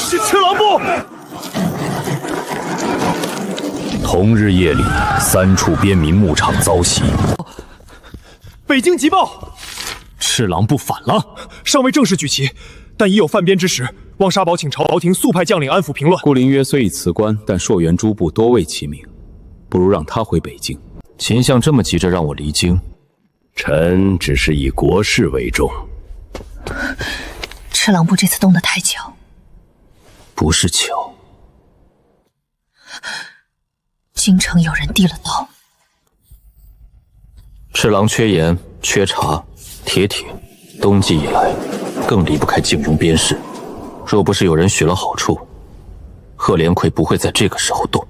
是赤狼部。同日夜里，3处边民牧场遭袭。北京急报，赤狼部反了，尚未正式举旗，但已有犯边之时。望沙宝请朝廷速派将领安抚平乱。顾凌渊虽已辞官，但朔元诸部多为其名，不如让他回北京。秦相这么急着让我离京，臣只是以国事为重。赤狼部这次动得太巧，不是巧。京城有人递了刀。赤狼缺盐、缺茶，铁，冬季以来更离不开靖戎边事。若不是有人许了好处，贺连魁不会在这个时候动。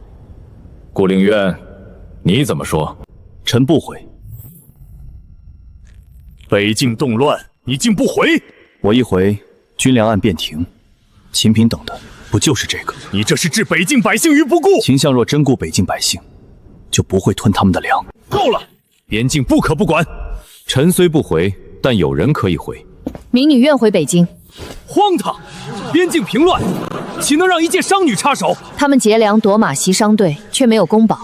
顾凌渊，你怎么说？臣不悔。北境动乱，你竟不回？我一回，军粮案便停。秦嫔等的不就是这个？你这是置北境百姓于不顾。秦相若真顾北境百姓，就不会吞他们的粮。够了，边境不可不管。臣虽不回，但有人可以回。民女愿回北京。荒唐！边境平乱，岂能让一介商女插手？他们劫粮夺马袭商队，却没有公保，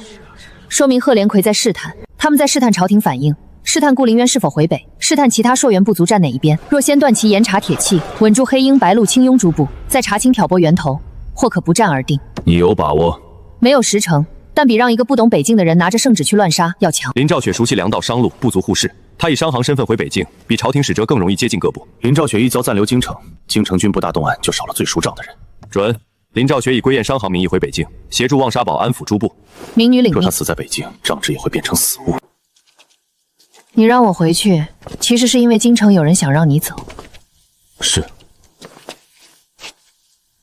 说明贺连魁在试探。他们在试探朝廷反应，试探顾凌渊是否回北，试探其他硕元部族站哪一边。若先断其严查铁器，稳住黑鹰、白鹿、青庸诸部，再查清挑拨源头，或可不战而定。你有把握？没有10成，但比让一个不懂北境的人拿着圣旨去乱杀要强。林兆雪熟悉粮道商路，部族互市。他以商行身份回北境，比朝廷使者更容易接近各部。林兆雪一遭暂留京城，京城军部大动案就少了最熟账的人。准。林兆雪以归雁商行名义回北境，协助望沙堡安抚诸部。民女领命。若他死在北境，账纸也会变成死物。你让我回去，其实是因为京城有人想让你走。是。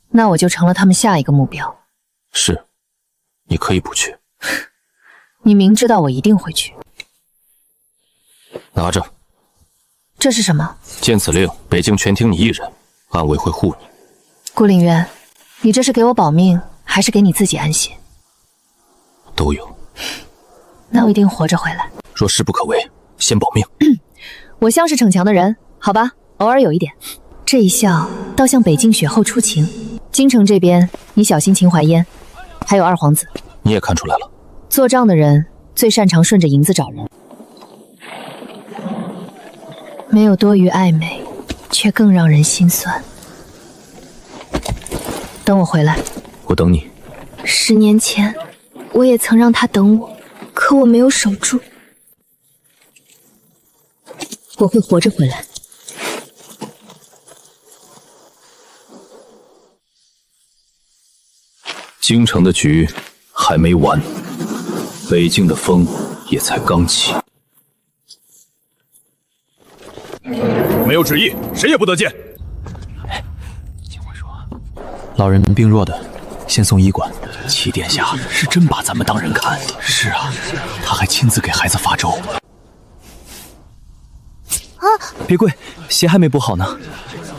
那我就成了他们下一个目标。是。你可以不去。你明知道我一定会去。拿着。这是什么？见此令，北境全听你一人，安危会护你。顾凌渊，你这是给我保命，还是给你自己安心？都有。那我一定活着回来。若势不可为，先保命。我像是逞强的人，好吧，偶尔有一点。这一笑，倒像北境雪后初晴。京城这边，你小心秦怀嫣，还有二皇子。你也看出来了。做账的人最擅长顺着银子找人。没有多余暧昧，却更让人心酸。等我回来。我等你。10年前，我也曾让他等我，可我没有守住。我会活着回来。京城的局还没完，北境的风也才刚起。没有旨意，谁也不得见。老人病弱的，先送医馆。齐殿下是真把咱们当人看。是啊，他还亲自给孩子发粥。别跪，鞋还没补好呢。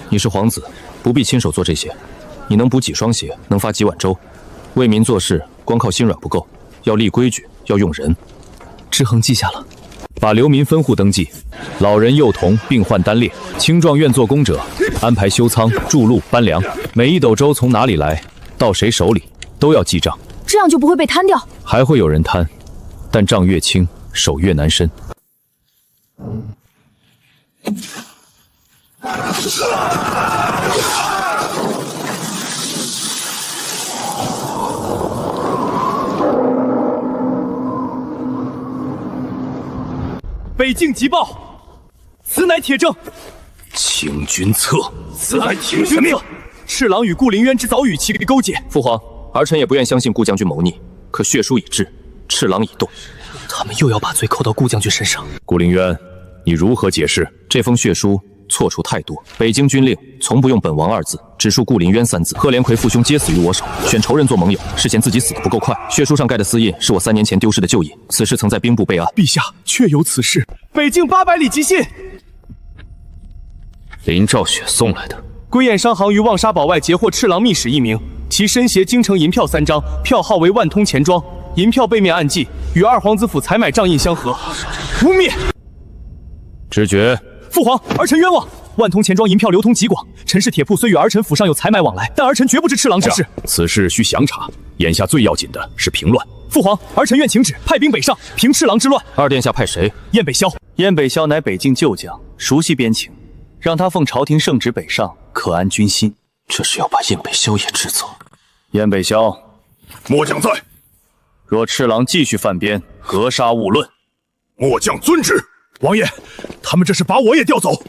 你是皇子，不必亲手做这些。你能补几双鞋，能发几碗粥。为民做事，光靠心软不够，要立规矩，要用人。志恒记下了。把流民分户登记，老人幼童病患单列，青壮愿做工者安排修仓、筑路、搬粮，每一斗粥从哪里来，到谁手里，都要记账。这样就不会被摊掉。还会有人贪，但账越轻，手越难伸。北境急报，此乃铁证。请君策。此乃请君策。赤狼与顾凌渊之早与其勾结。父皇，儿臣也不愿相信顾将军谋逆，可血书已至，赤狼已动，他们又要把罪扣到顾将军身上。顾凌渊，你如何解释这封血书？错处太多。北京军令从不用本王2字，只述顾凌渊3字。贺连魁父兄皆死于我手，选仇人做盟友，是嫌自己死得不够快。血书上盖的私印是我3年前丢失的旧印，此事曾在兵部备案。陛下确有此事。北境800里急信。林兆雪送来的。归雁商行于望沙堡外截获赤狼密使1名，其身携京城银票3张，票号为万通钱庄，银票背面暗记与二皇子府采买账印相合。污蔑！知觉。父皇，儿臣冤枉。万通钱庄银票流通极广，陈氏铁铺虽与儿臣府上有采买往来，但儿臣绝不知赤狼之事。此事需详查，眼下最要紧的是平乱。父皇，儿臣愿请旨派兵北上，平赤狼之乱。二殿下派谁？燕北萧。燕北萧乃北境旧将，熟悉边情，让他奉朝廷圣旨北上，可安军心。这是要把燕北萧也治走。燕北萧，末将在。若赤狼继续犯边，格杀勿论。末将遵旨。王爷，他们这是把我也调走，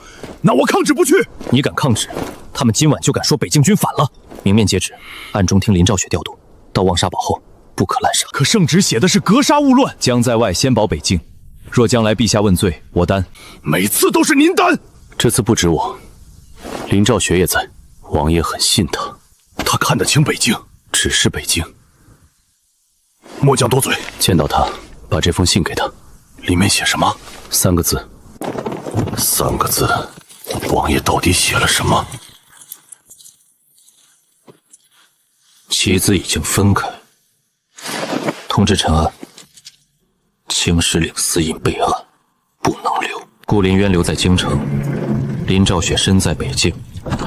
那我抗旨不去。你敢抗旨，他们今晚就敢说北境军反了。明面接旨，暗中听林兆雪调度，到望沙堡后不可滥杀。可圣旨写的是格杀勿乱，将在外，先保北境。若将来陛下问罪，我担。每次都是您担。这次不止我，林兆雪也在，王爷很信他。他看得清北境，只是北境。末将多嘴。见到他，把这封信给他。里面写什么？3个字。3个字。王爷到底写了什么？棋子已经分开。通知陈安，青石岭私隐备案，不能留。顾林渊留在京城，林兆雪身在北境，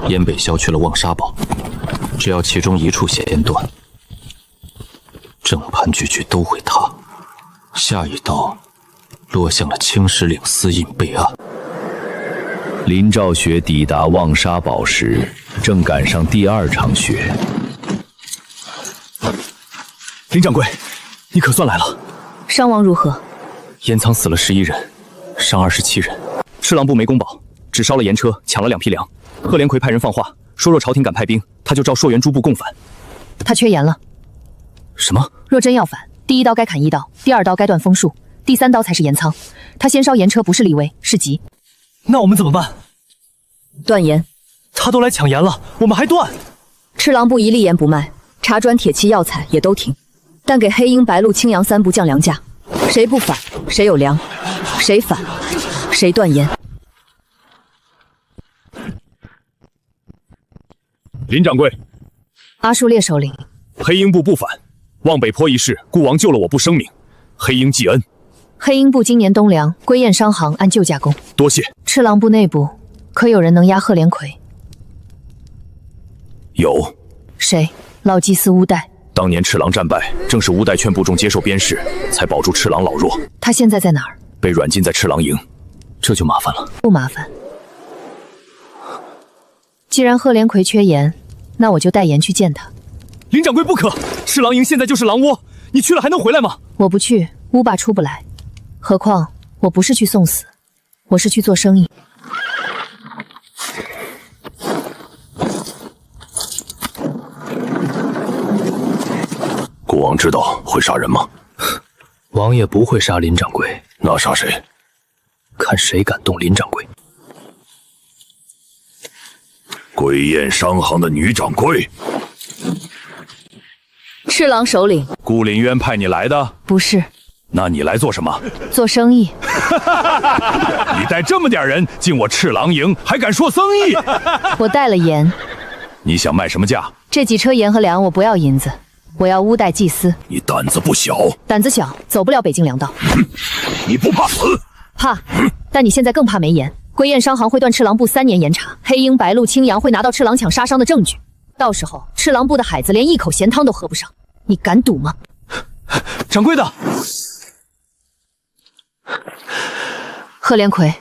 燕北萧去了望沙堡。只要其中一处弦断，整盘局都会塌。下一刀落向了青石岭私隐备案。林兆雪抵达望沙堡时，正赶上第2场雪。林掌柜，你可算来了。伤亡如何？盐仓死了11人，伤27人。赤狼部没攻堡，只烧了盐车，抢了2批粮。贺连魁派人放话，说若朝廷敢派兵，他就召朔元诸部共反。他缺盐了。什么？若真要反，第1刀该砍1刀，第2刀该断枫树，第3刀才是盐仓。他先烧盐车不是立威，是急。那我们怎么办？断盐。他都来抢盐了，我们还断？赤狼部一粒盐不卖，茶砖、铁器、药材也都停，但给黑鹰、白鹿、青阳3部降粮价。谁不反，谁有粮；谁反，谁断盐。林掌柜，阿术烈首领，黑鹰部不反，望北坡一事，顾王救了我部生命，黑鹰记恩。黑鹰部今年冬粮归燕商行按旧价供，多谢。赤狼部内部可有人能压贺连魁？有。谁？老祭司乌代。当年赤狼战败，正是乌代劝部众接受鞭笞，才保住赤狼老弱。他现在在哪儿？被软禁在赤狼营，这就麻烦了。不麻烦。既然贺连魁缺盐，那我就带盐去见他。林掌柜不可，赤狼营现在就是狼窝，你去了还能回来吗？我不去，乌霸出不来。何况我不是去送死，我是去做生意。国王知道会杀人吗？王爷不会杀林掌柜，那杀谁？看谁敢动林掌柜。归燕商行的女掌柜。赤狼首领，顾林渊派你来的？不是。那你来做什么？做生意。你带这么点人进我赤狼营，还敢说生意？我带了盐。你想卖什么价？这几车盐和粮我不要银子，我要乌代祭司。你胆子不小。胆子小，走不了北境粮道。你不怕死？怕，但你现在更怕没盐。归燕商行会断赤狼部3年盐茶，黑鹰、白鹿、青阳会拿到赤狼抢杀伤的证据，到时候赤狼部的孩子连一口咸汤都喝不上，你敢赌吗？掌柜的。贺连魁，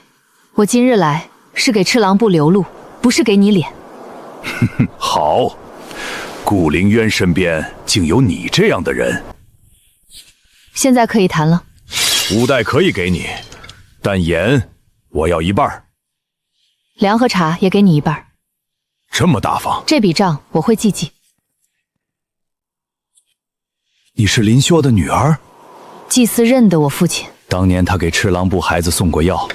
我今日来是给赤狼部留路，不是给你脸。好，顾凌渊身边竟有你这样的人。现在可以谈了。乌代可以给你，但盐我要1半，粮和茶也给你1半。这么大方，这笔账我会记记。你是林霄的女儿？祭司认得我父亲。当年他给赤狼部孩子送过药，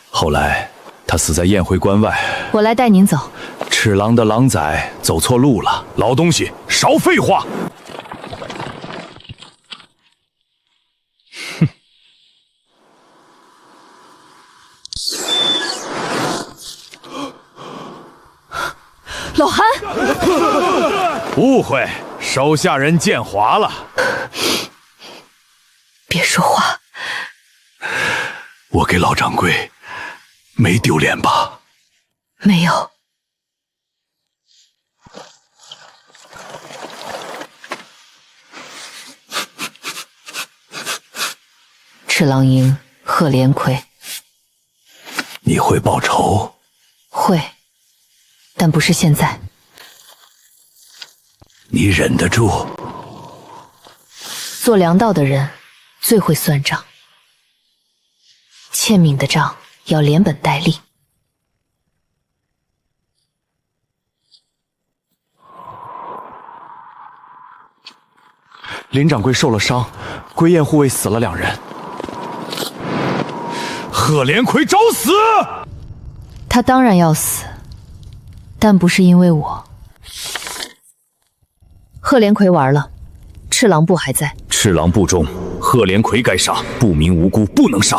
后来他死在燕回关外。我来带您走。赤狼的狼崽走错路了，老东西，少废话。哼。老韩，误会，手下人见华了。别说话。我给老掌柜没丢脸吧？没有。赤狼营，贺连魁。你会报仇？会，但不是现在。你忍得住？做粮道的人最会算账。欠敏的账要连本带利。林掌柜受了伤，归雁护卫死了2人。贺连魁找死！他当然要死，但不是因为我。贺连魁玩了，赤狼部还在。赤狼部中，贺连魁该杀，不明无辜不能杀。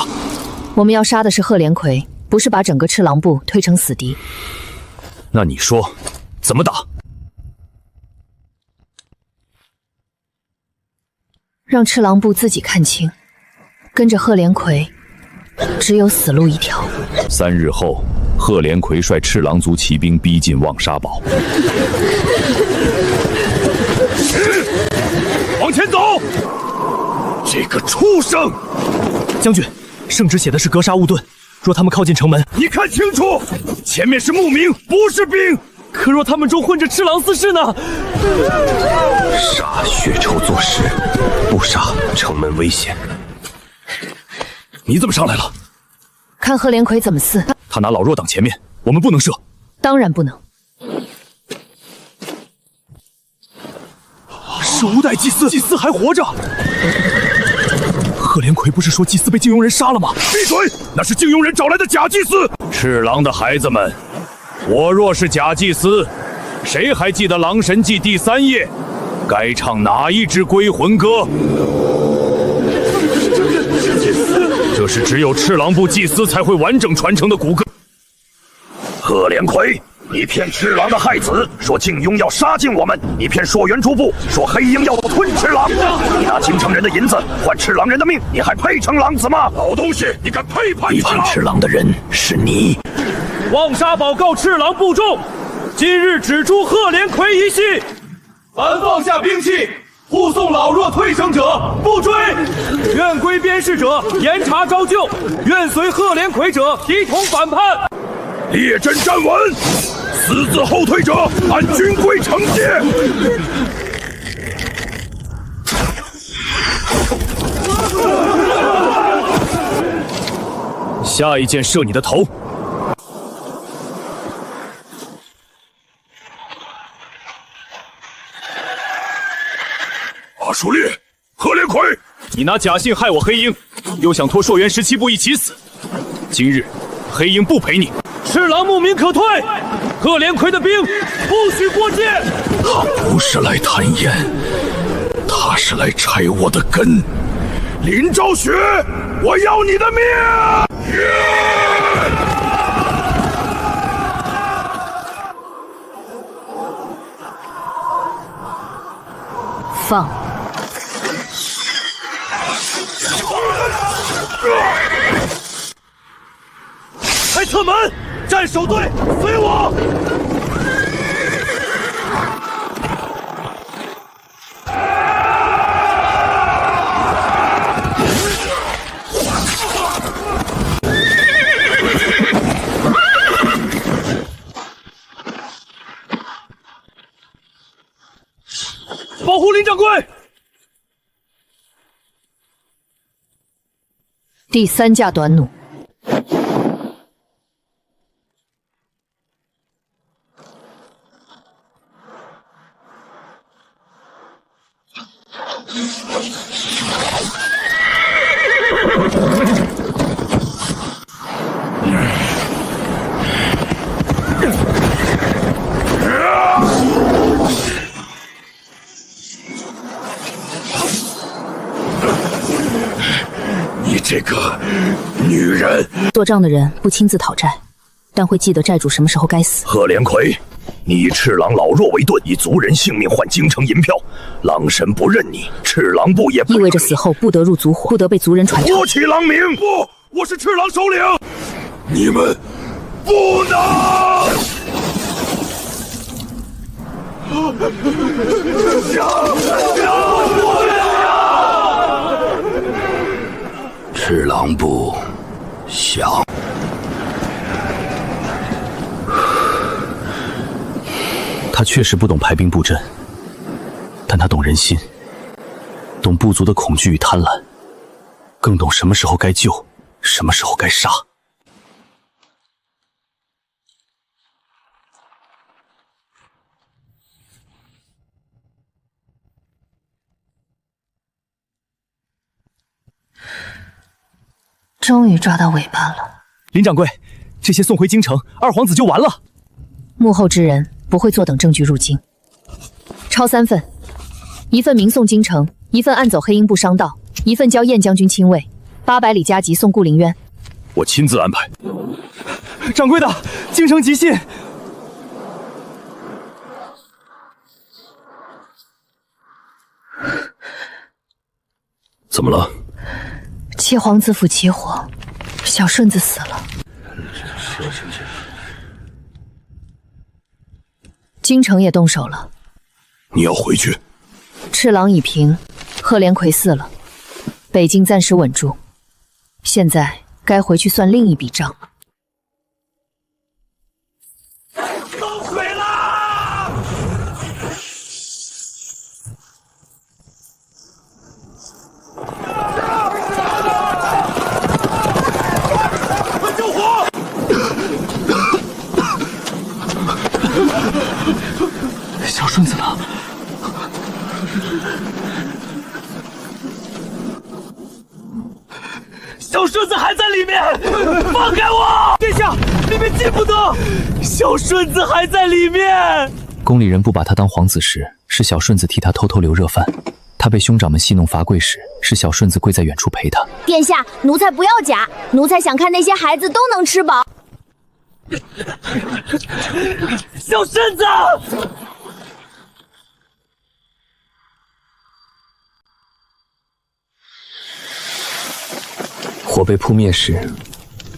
我们要杀的是贺连魁，不是把整个赤狼部推成死敌。那你说，怎么打？让赤狼部自己看清，跟着贺连魁，只有死路一条。3日后，贺连魁率赤狼族骑兵逼近望沙堡。往前走！这个畜生！将军，圣旨写的是格杀勿盾，若他们靠近城门，你看清楚，前面是牧民，不是兵。可若他们中混着赤狼厮士呢？杀血仇做事，不杀城门危险。你怎么上来了？看贺连魁怎么撕。他拿老弱挡前面，我们不能射。当然不能。是5代祭司，祭司还活着。贺连魁不是说祭司被靖庸人杀了吗？闭嘴！那是靖庸人找来的假祭司。赤狼的孩子们，我若是假祭司，谁还记得《狼神记》第3页该唱哪一支归魂歌？这是只有赤狼部祭司才会完整传承的古歌。贺连魁，你骗赤狼的害子，说靖庸要杀尽我们；你骗朔元诸部，说黑鹰要吞赤狼。你拿京城人的银子换赤狼人的命，你还配称狼子吗？老东西，你敢背叛背叛赤狼的人是你！望沙堡告赤狼部众，今日只诛贺连魁一系。凡放下兵器，护送老弱退生者不追。愿归边事者严查招救，愿随贺连魁者一同反叛。列阵站稳，私自后退者按军规惩戒。下一箭射你的头。阿叔烈，贺连魁，你拿假信害我黑鹰，又想拖朔元17部一起死。今日黑鹰不陪你。赤狼牧民可退，贺连魁的兵不许过界。他不是来探烟，他是来拆我的根。林昭雪，我要你的命！放！开侧门，站守队，随我！保护林掌柜！第3架短弩。你这个女人！做账的人不亲自讨债，但会记得债主什么时候该死。贺连魁，你以赤狼老弱为盾，以族人性命换京城银票，狼神不认你，赤狼部也不意味着死后不得入族伙，不得被族人传承。国起狼名！不，我是赤狼首领，你们不能！赤狼部想。他确实不懂排兵布阵，但他懂人心，懂部族的恐惧与贪婪，更懂什么时候该救，什么时候该杀？终于抓到尾巴了。林掌柜，这些送回京城，二皇子就完了。幕后之人不会坐等证据入京。抄3份，1份明送京城，1份暗走黑鹰部商道，1份交燕将军亲卫，800里加急送顾凌渊。我亲自安排。掌柜的，京城急信。怎么了？七皇子府起火，小顺子死了。京城也动手了。你要回去？赤狼已平，赫连魁死了，北境暂时稳住。现在该回去算另一笔账。烧水啦！快救火！小顺子呢？小顺子还在里面，放开我！殿下，里面进不得，小顺子还在里面。宫里人不把他当皇子时，是小顺子替他偷偷留热饭；他被兄长们戏弄罚跪时，是小顺子跪在远处陪他。殿下，奴才不要假，奴才想看那些孩子都能吃饱。小顺子！火被扑灭时，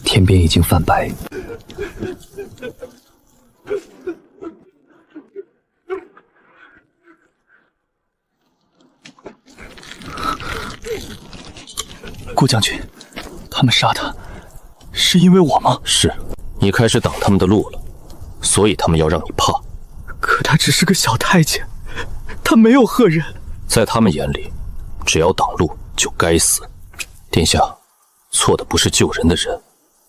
天边已经泛白。顾将军，他们杀他，是因为我吗？是，你开始挡他们的路了，所以他们要让你怕。可他只是个小太监，他没有赫人。在他们眼里，只要挡路就该死。殿下，错的不是救人的人，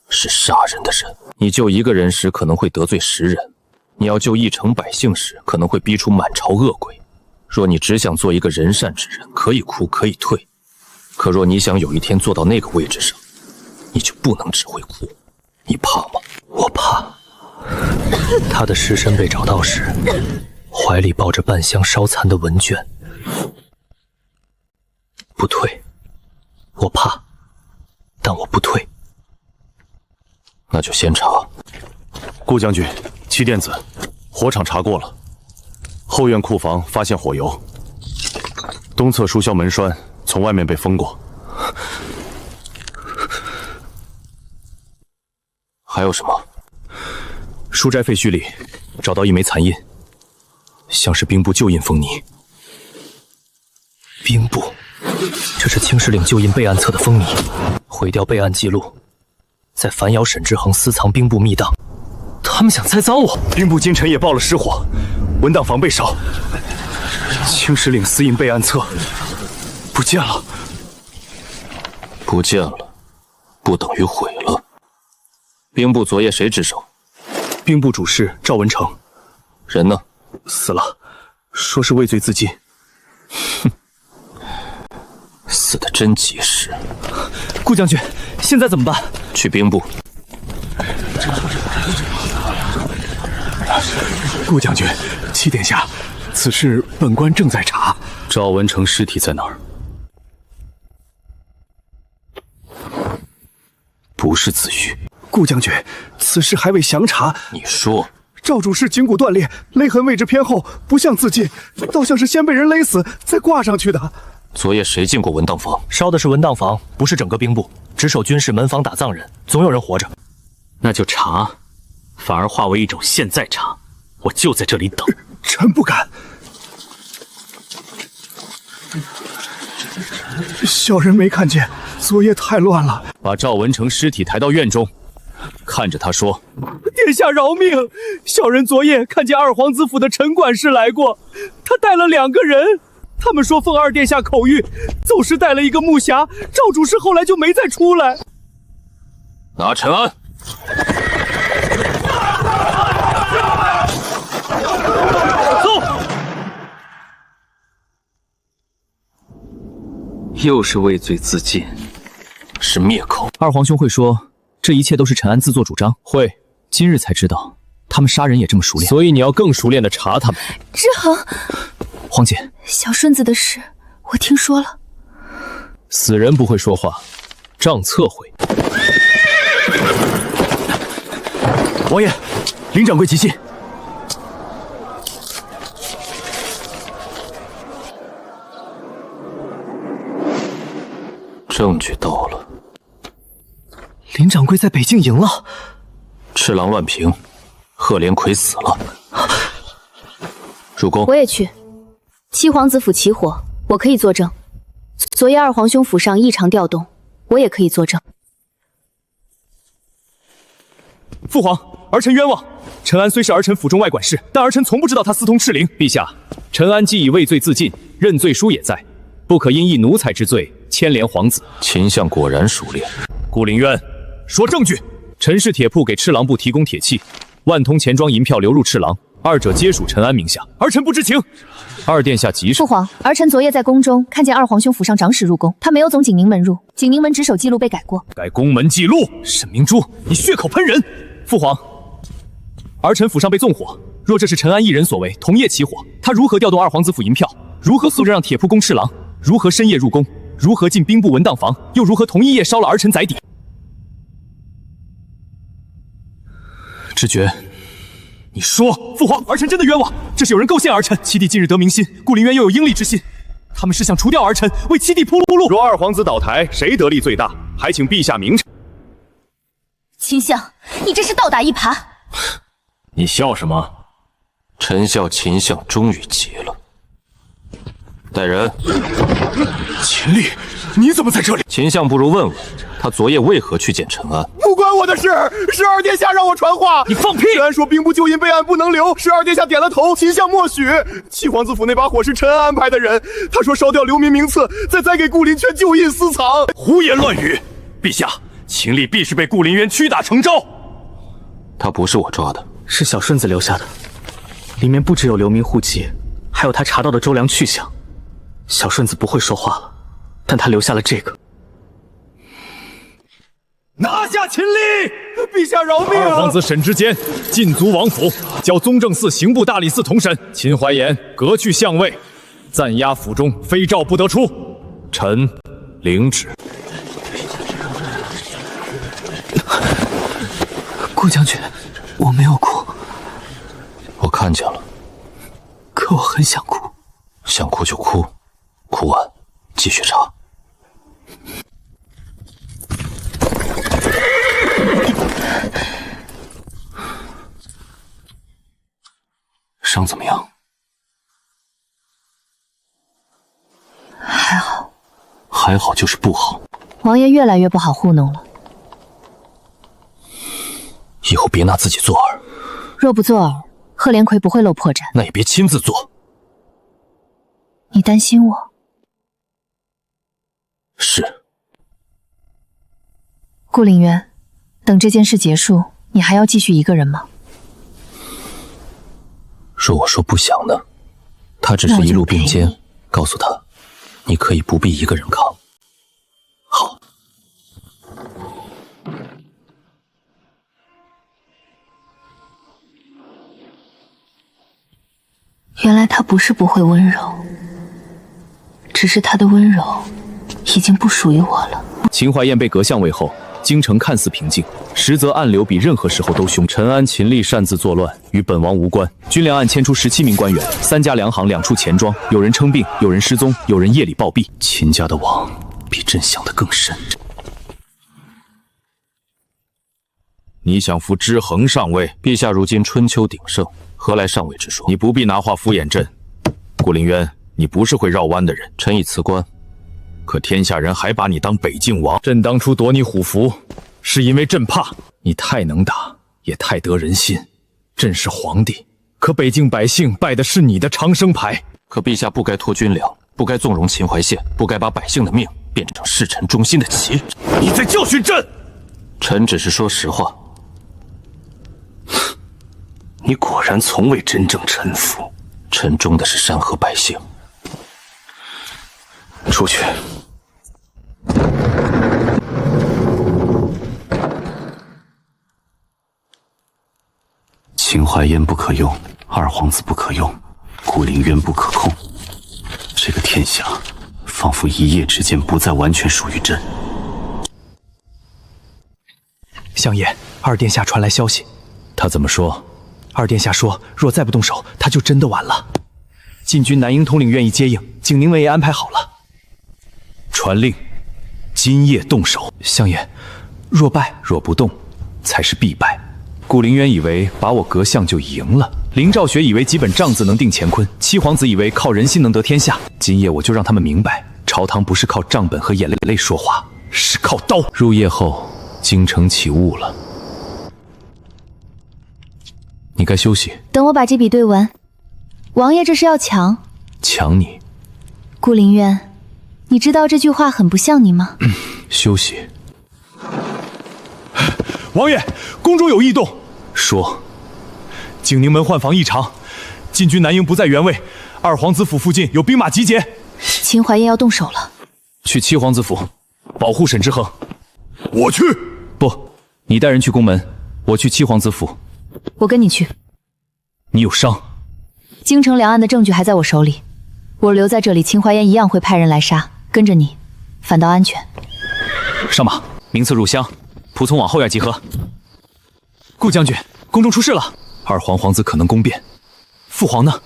是杀人的人。你救一个人时可能会得罪10人，你要救一城百姓时可能会逼出满朝恶鬼。若你只想做一个人善之人，可以哭可以退，可若你想有一天坐到那个位置上，你就不能只会哭。你怕吗？我怕。他的尸身被找到时，怀里抱着半箱烧残的文卷。不退，我怕，但我不退。那就先查。顾将军，七殿子，火场查过了，后院库房发现火油，东侧书销门栓从外面被封过。还有什么？书斋废墟里找到一枚残印，像是兵部旧印封泥。兵部，这是青石岭旧印备案册的封泥，毁掉备案记录，在反咬沈之恒私藏兵部密档。他们想再遭我。兵部今晨也报了失火，文档防备烧。青石岭私印备案册不见了。不见了，不等于毁了。兵部昨夜谁值守？兵部主事赵文成。人呢？死了，说是畏罪自尽。哼，死得真及时。顾将军，现在怎么办？去兵部。顾将军，七殿下，此事本官正在查。赵文成尸体在哪儿？不是子玉。顾将军，此事还未详查。你说，赵主事颈骨断裂，勒痕位置偏后，不像自尽，倒像是先被人勒死，再挂上去的。昨夜谁进过文档房？烧的是文档房，不是整个兵部。只守军事门房打藏人，总有人活着。那就查，反而化为一种现在查。我就在这里等。臣不敢。小人没看见，昨夜太乱了。把赵文成尸体抬到院中，看着他说：“殿下饶命！小人昨夜看见二皇子府的陈管事来过，他带了2个人。他们说奉二殿下口谕，走时带了一个木匣。赵主事后来就没再出来。”拿陈安。走。又是畏罪自尽，是灭口。二皇兄会说这一切都是陈安自作主张？会。今日才知道，他们杀人也这么熟练。所以你要更熟练的查他们。志恒，皇姐，小顺子的事我听说了。死人不会说话，账册会。王爷，林掌柜急信。证据到了。林掌柜在北境赢了。赤狼乱平，贺连魁死了。入宫。我也去。七皇子府起火，我可以作证。昨夜二皇兄府上异常调动，我也可以作证。父皇，儿臣冤枉。陈安虽是儿臣府中外管事，但儿臣从不知道他私通赤灵。陛下，陈安既已畏罪自尽，认罪书也在，不可因一奴才之罪牵连皇子。秦相果然熟练。顾凌渊，说证据。陈氏铁铺给赤狼部提供铁器，万通钱庄银票流入赤狼，二者皆属陈安名下，儿臣不知情。二殿下急事。父皇，儿臣昨夜在宫中看见二皇兄府上长史入宫，他没有总景宁门入，景宁门值守记录被改过。改宫门记录。沈明珠，你血口喷人！父皇，儿臣府上被纵火，若这是陈安一人所为，同夜起火，他如何调动二皇子府银票？如何素日让铁铺攻赤狼？如何深夜入宫？如何进兵部文档房？又如何同一夜烧了儿臣宅邸？知觉，你说，父皇，儿臣真的冤枉，这是有人构陷儿臣。七弟近日得民心，顾凌渊又有应力之心，他们是想除掉儿臣，为七弟铺路。若二皇子倒台，谁得利最大？还请陛下明察。秦相，你这是倒打一耙。你笑什么？臣笑秦相终于急了。带人。秦厉，你怎么在这里？秦相不如问问他昨夜为何去见陈安。不关我的事，是二殿下让我传话。你放屁！陈安说兵部旧印备案不能留，是二殿下点了头，秦相默许。七皇子府那把火是陈安安排的人，他说烧掉流民名册，再栽给顾林泉旧印私藏。胡言乱语！陛下，秦厉必是被顾凌渊屈打成招。他不是我抓的，是小顺子留下的，里面不只有流民户籍，还有他查到的周良去向。小顺子不会说话了，但他留下了这个。拿下秦厉！陛下饶命啊！二皇子沈之坚禁足王府，交宗正寺刑部大理寺同审。秦怀言革去相位，暂押府中，非诏不得出。臣领旨。顾将军，我没有哭。我看见了。可我很想哭。想哭就哭，哭完继续查。伤怎么样？还好。还好就是不好。王爷越来越不好糊弄了。以后别拿自己做饵。若不做饵，贺连魁不会露破绽。那也别亲自做。你担心我？是。顾凌渊，等这件事结束，你还要继续一个人吗？若我说不想呢？他只是一路并肩，告诉他，你可以不必一个人扛。好。原来他不是不会温柔，只是他的温柔已经不属于我了。秦怀燕被革相位后，京城看似平静，实则暗流比任何时候都凶。陈安、秦厉擅自作乱，与本王无关。军粮案牵出17名官员，3家粮行2处钱庄，有人称病，有人失踪，有人夜里暴毙。秦家的网比朕想的更深。你想扶之衡上位？陛下如今春秋鼎盛，何来上位之说？你不必拿话敷衍朕。顾凌渊，你不是会绕弯的人。臣已辞官。可天下人还把你当北境王。朕当初夺你虎符，是因为朕怕你太能打，也太得人心。朕是皇帝，可北境百姓拜的是你的长生牌。可陛下不该拖军粮，不该纵容秦淮县，不该把百姓的命变成弑臣忠心的棋。你在教训朕！臣只是说实话。你果然从未真正臣服，臣忠的是山河百姓。出去。秦淮烟不可用，二皇子不可用，顾灵渊不可控。这个天下，仿佛一夜之间不再完全属于朕。相爷，二殿下传来消息。他怎么说？二殿下说，若再不动手，他就真的完了。禁军南营统领愿意接应，景宁门也安排好了。传令，今夜动手。相爷，若败，若不动，才是必败。顾灵渊以为把我革相就赢了，林兆学以为几本账子能定乾坤，七皇子以为靠人心能得天下。今夜我就让他们明白，朝堂不是靠账本和眼泪说话，是靠刀。入夜后，京城起雾了，你该休息。等我把这笔对完。王爷这是要抢？抢你？顾灵渊，你知道这句话很不像你吗？休息。王爷，宫中有异动。说。景宁门换防异常，禁军南营不在原位，二皇子府附近有兵马集结。秦淮烟要动手了。去七皇子府，保护沈之恒。我去。不，你带人去宫门，我去七皇子府。我跟你去。你有伤。京城两岸的证据还在我手里，我留在这里，秦淮烟一样会派人来杀。跟着你，反倒安全。上马，名次入乡，仆从往后院集合。顾将军，宫中出事了，二皇子可能宫变。父皇呢？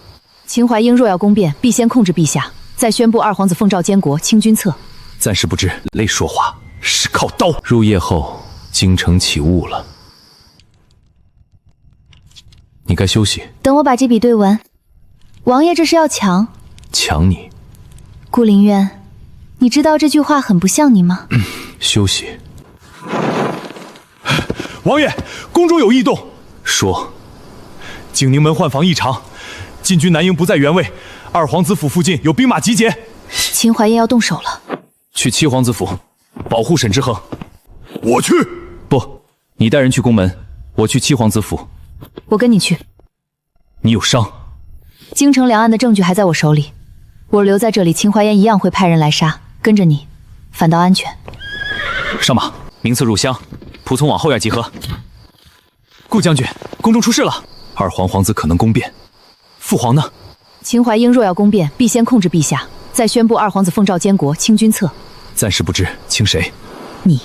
秦淮英若要宫变，必先控制陛下，再宣布二皇子奉诏监国，清君侧。暂时不知泪说话，是靠刀。入夜后，京城起雾了，你该休息。等我把这笔对完。王爷这是要抢？抢你？顾灵渊，你知道这句话很不像你吗？休息。王爷，宫中有异动。说。景宁门换防异常，禁军南营不在原位，二皇子府附近有兵马集结。秦淮烟要动手了。去七皇子府，保护沈之恒。我去。不，你带人去宫门，我去七皇子府。我跟你去。你有伤。京城两岸的证据还在我手里，我留在这里，秦淮烟一样会派人来杀。跟着你，反倒安全。上马，名次入乡，仆从往后院集合。顾将军，宫中出事了，二皇子可能宫变。父皇呢？秦淮英若要宫变，必先控制陛下，再宣布二皇子奉诏监国，清君侧。暂时不知清谁。你。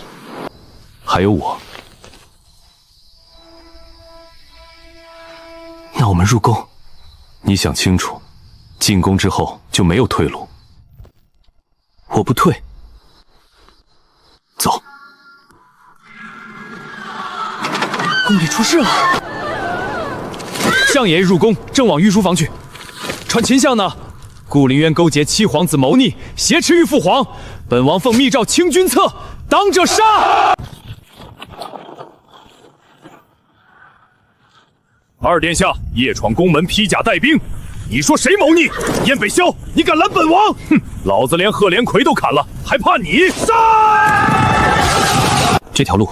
还有我。那我们入宫。你想清楚，进宫之后就没有退路。我不退。走。宫里出事了。相爷入宫，正往御书房去。传秦相呢？顾灵渊勾结七皇子谋逆，挟持御父皇。本王奉密诏清君侧，当者杀。二殿下夜闯宫门，披甲带兵，你说谁谋逆？燕北萧，你敢拦本王？哼，老子连贺连魁都砍了，还怕你？杀！这条路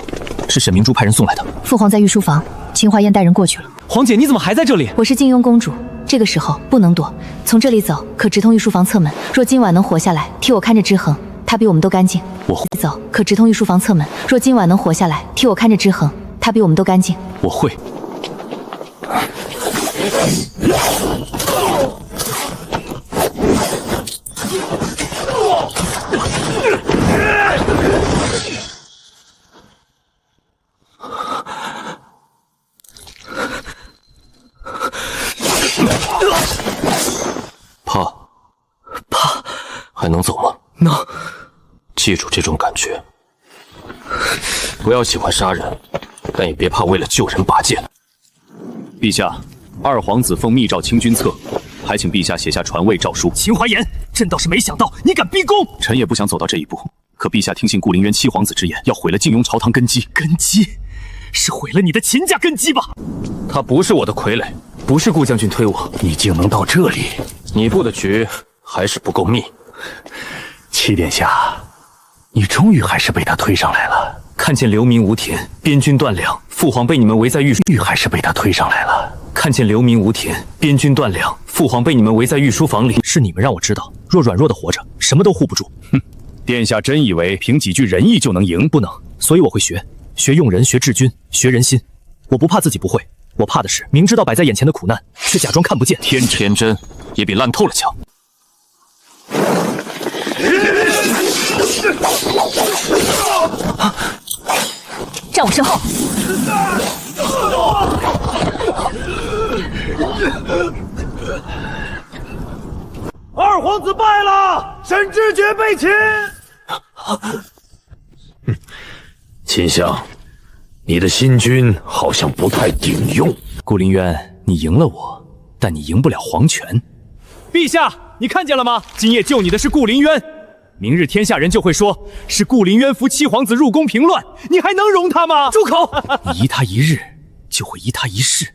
是沈明珠派人送来的。父皇在御书房，秦淮烟带人过去了。皇姐，你怎么还在这里？我是静庸公主，这个时候不能躲，从这里走可直通御书房侧门。若今晚能活下来，替我看着之恒，他比我们都干净。我会走可直通御书房侧门。若今晚能活下来，替我看着之恒，他比我们都干净。我会。怕，还能走吗？能。记住这种感觉，不要喜欢杀人，但也别怕为了救人拔剑。陛下，二皇子奉密诏清君侧，还请陛下写下传位诏书。秦淮言，朕倒是没想到你敢逼宫。臣也不想走到这一步，可陛下听信顾灵渊七皇子之言，要毁了靖庸朝堂根基。根基？是毁了你的秦家根基吧？他不是我的傀儡，不是顾将军推我。你竟能到这里，你布的局还是不够密。七殿下，你终于还是被他推上来了。看见流民无田，边军断粮，父皇被你们围在玉还是被他推上来了。看见流民无田，边军断粮，父皇被你们围在御书房里。是你们让我知道，若软弱的活着，什么都护不住。哼，殿下真以为凭几句仁义就能赢？不能，所以我会学用人，学治军，学人心。我不怕自己不会，我怕的是明知道摆在眼前的苦难，却假装看不见。天真也比烂透了强。站我身后！二皇子败了，沈知觉被擒。秦相，你的新军好像不太顶用。顾林渊，你赢了我，但你赢不了黄泉。陛下，你看见了吗？今夜救你的是顾林渊，明日天下人就会说是顾林渊扶七皇子入宫平乱，你还能容他吗？住口！你疑他一日，就会疑他一世。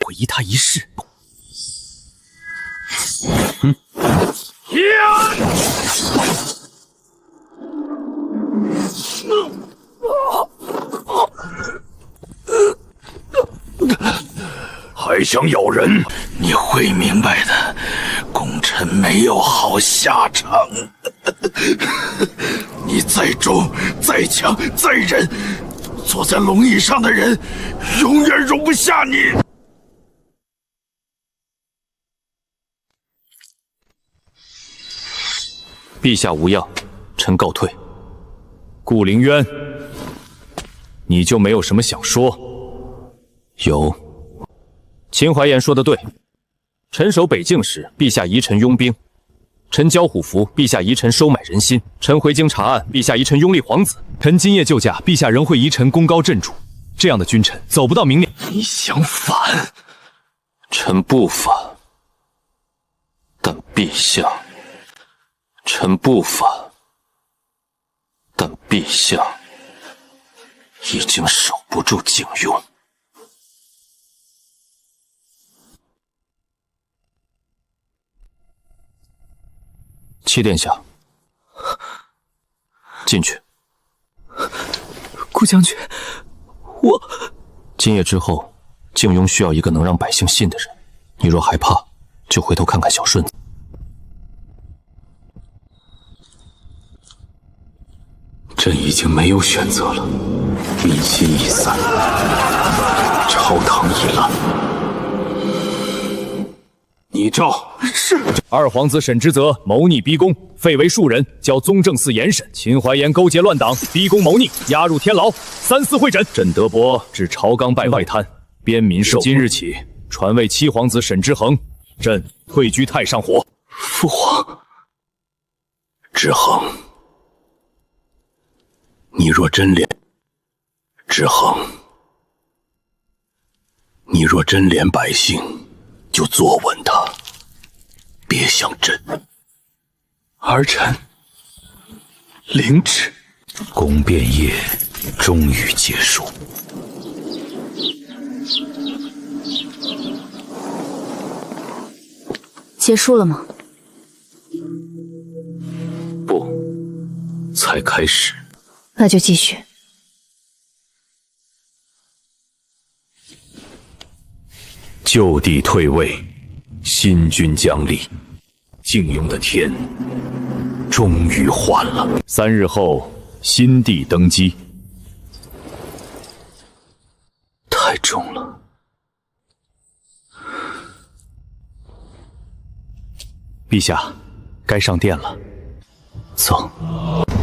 会疑他一世。还想咬人？你会明白的，功臣没有好下场。你再重、再强、再忍，坐在龙椅上的人永远容不下你。陛下无恙，臣告退。顾凌渊，你就没有什么想说？有。秦怀言说的对，臣守北境时，陛下遗臣拥兵；臣交虎符，陛下遗臣收买人心；臣回京查案，陛下遗臣拥立皇子；臣今夜救驾，陛下仍会遗臣功高震主。这样的君臣，走不到明年。你想反？臣不反，但陛下。臣不反，但陛下已经守不住景雍。戚殿下，进去。顾将军，我今夜之后，靖雍需要一个能让百姓信的人。你若害怕，就回头看看小顺子。朕已经没有选择了，民心已散，朝堂已烂。拟诏是。二皇子沈之泽谋逆逼宫，废为庶人，交宗正司严审。秦怀言勾结乱党，逼宫谋逆，押入天牢。3司会诊。朕德伯至朝纲拜外滩，边民受。今日起，传位七皇子沈之衡，朕退居太上火。父皇，之衡。你若真怜之衡，你若真怜百姓，就坐稳他，别想朕。儿臣领旨。宫变夜终于结束。结束了吗？不，才开始。那就继续。旧帝退位，新君将立，靖雍的天终于还了。3日后，新帝登基。太重了。陛下，该上殿了。走。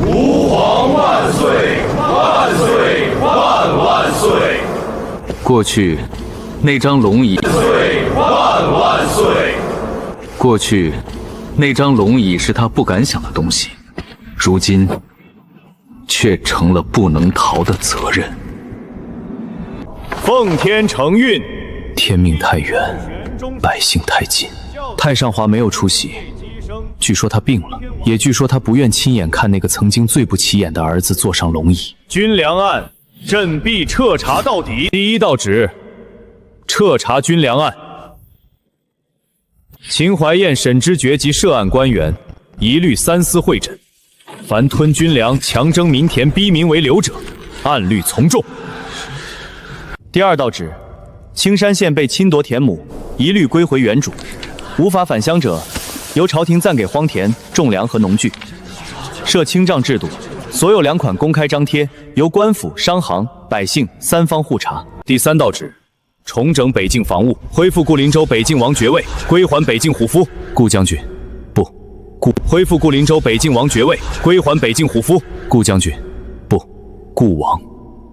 吾皇万岁！万岁！万万岁！过去，那张龙椅。岁！万万岁！过去，那张龙椅是他不敢想的东西，如今，却成了不能逃的责任。奉天承运。天命太远，百姓太近。太上华没有出席。据说他病了，也据说他不愿亲眼看那个曾经最不起眼的儿子坐上龙椅。军粮案，朕必彻查到底。第一道旨，彻查军粮案。秦怀彦、沈知觉及涉案官员，一律3司会诊。凡吞军粮、强征民田、逼民为流者，按律从重。第二道旨：青山县被侵夺田亩，一律归回原主；无法返乡者，由朝廷暂给荒田、种粮和农具。设清账制度，所有粮款公开张贴，由官府、商行、百姓三方互查。第三道旨：重整北境防务，恢复固林州北境王爵位，归还北境虎夫。顾将军，不，恢复固林州北境王爵位，归还北境虎夫。顾将军，不，顾王，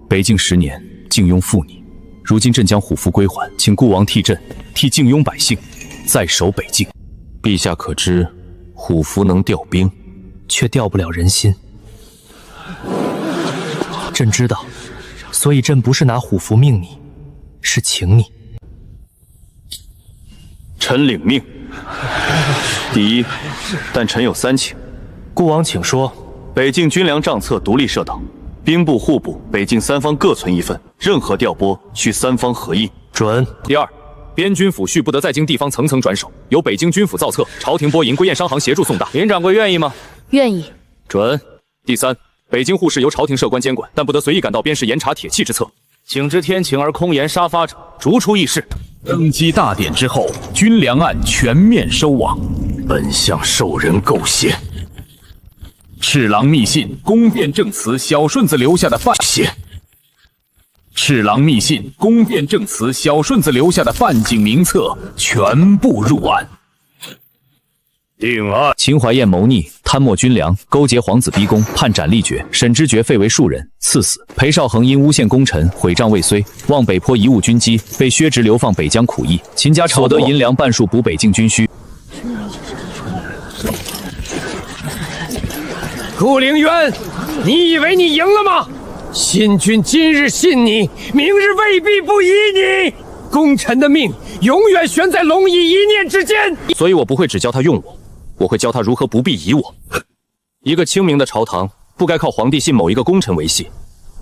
北境10年，靖庸负你，如今朕将虎夫归还，请顾王替朕，替靖庸百姓，再守北境。陛下可知，虎夫能调兵，却调不了人心。朕知道，所以朕不是拿虎符命你，是请你。臣领命。第一，但臣有3请。顾王请说。北境军粮账册独立设档，兵部、户部、北境3方各存1份，任何调拨需3方合印。准。第二，边军府序不得再经地方层层转手，由北京军府造册，朝廷拨银归燕商行协助送达。林掌柜愿意吗？愿意。准。第三，北京户事由朝廷设官监管，但不得随意赶到边市严查铁器之册。请知天晴而空言杀发者，逐出议事。登基大典之后，军粮案全面收网。本相受人构陷。赤狼密信、宫变证词，小顺子留下的范陷。赤狼密信、宫变证词，小顺子留下的范景名册全部入案。定案。秦怀燕谋逆，贪没军粮，勾结皇子逼宫，判斩立决。沈知觉废为庶人，赐死。裴少恒因诬陷功臣，毁账未遂，望北坡贻误军机，被削职流放北疆苦役。秦家所得银粮半数补北境军需。顾凌渊，你以为你赢了吗？信君今日信你，明日未必不依你。功臣的命永远悬在龙椅一念之间。所以我不会只教他用我会教他如何不必疑我。一个清明的朝堂，不该靠皇帝信某一个功臣维系，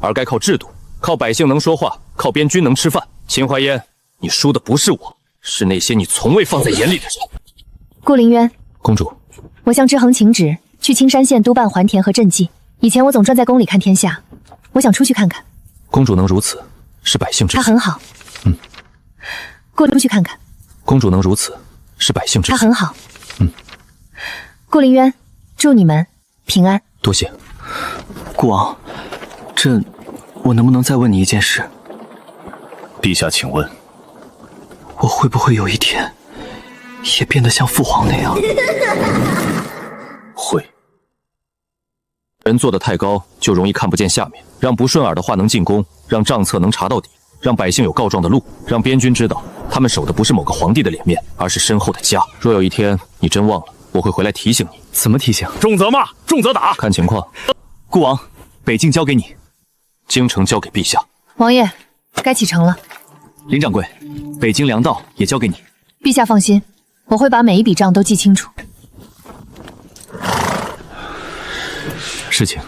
而该靠制度，靠百姓能说话，靠边军能吃饭。秦淮烟，你输的不是我，是那些你从未放在眼里的人。顾凌渊，公主，我向知衡请旨，去青山县督办还田和赈济。以前我总转在宫里看天下，我想出去看看。公主能如此，是百姓之幸。她很好。过出去看看。公主能如此，是百姓之幸。她很好。顾凌渊，祝你们平安。多谢。顾王，我能不能再问你一件事？陛下，请问，我会不会有一天也变得像父皇那样？会。人做得太高，就容易看不见下面。让不顺耳的话能进宫，让账册能查到底，让百姓有告状的路，让边军知道他们守的不是某个皇帝的脸面，而是身后的家。若有一天你真忘了，我会回来提醒你。怎么提醒？重则骂，重则打，看情况。顾王，北境交给你，京城交给陛下。王爷，该启程了。林掌柜，北京粮道也交给你。陛下放心，我会把每一笔账都记清楚。事情。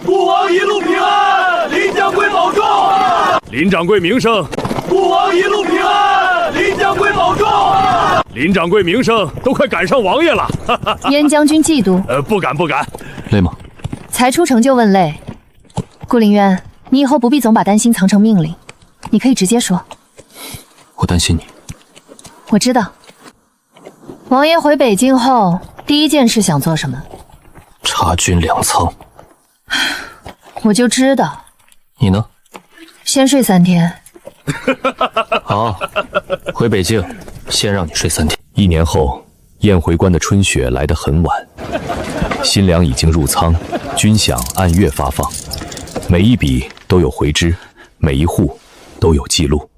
顾王一路平安，林掌柜保重。林掌柜名声。顾王一路平安，林掌柜保重。林掌柜名声都快赶上王爷了。燕将军嫉妒？不敢不敢。累吗？才出城就问累。顾凌渊，你以后不必总把担心藏成命令，你可以直接说。我担心你。我知道。王爷回北京后，第一件事想做什么？查军粮仓。我就知道。你呢？先睡3天。好，回北京，先让你睡3天。1年后，燕回关的春雪来得很晚，新粮已经入仓，军饷按月发放，每一笔都有回支，每一户都有记录。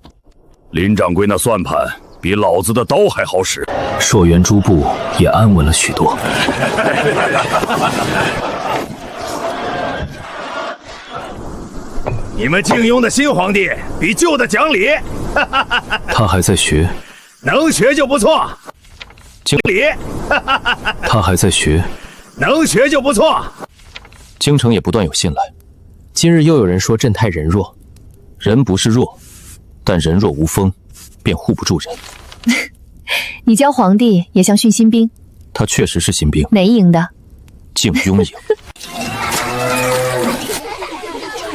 林掌柜那算盘比老子的刀还好使。朔元诸部也安稳了许多。你们靖庸的新皇帝比旧的讲理。他还在学，能学就不错。经理。他还在学，能学就不错。京城也不断有信来。今日又有人说朕太人弱，人不是弱，但人若无锋，便护不住人。你教皇帝也像训新兵，他确实是新兵。哪一营的？靖庸营。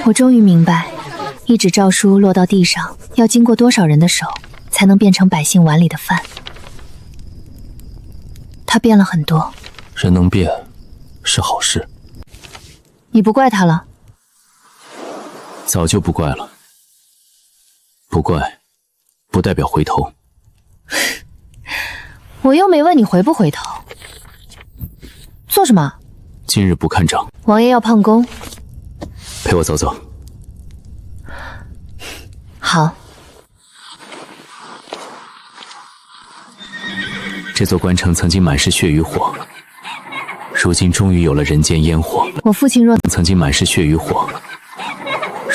我终于明白，一纸诏书落到地上，要经过多少人的手，才能变成百姓碗里的饭。他变了很多。人能变，是好事。你不怪他了？早就不怪了。不怪，不代表回头。我又没问你回不回头。做什么？今日不看账。王爷要胖功。陪我走走。好。这座关城曾经满是血与火，如今终于有了人间烟火。我父亲若曾经满是血与火，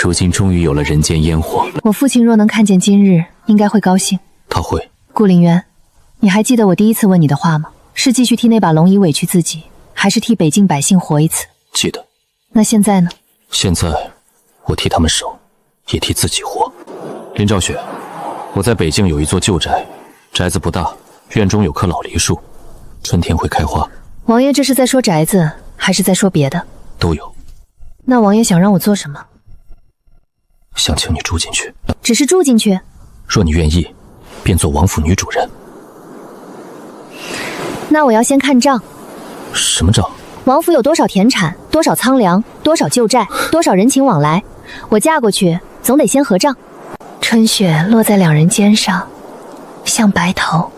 如今终于有了人间烟火。我父亲若能看见今日，应该会高兴。他会。顾凌渊，你还记得我第一次问你的话吗？是继续替那把龙椅委屈自己，还是替北境百姓活一次？记得。那现在呢？现在，我替他们守，也替自己活。林兆雪，我在北境有一座旧宅，宅子不大，院中有棵老梨树，春天会开花。王爷这是在说宅子，还是在说别的？都有。那王爷想让我做什么？想请你住进去。只是住进去？若你愿意，便做王府女主人。那我要先看账。什么账？王府有多少田产，多少仓粮，多少旧债，多少人情往来，我嫁过去总得先合账。春雪落在两人肩上，像白头。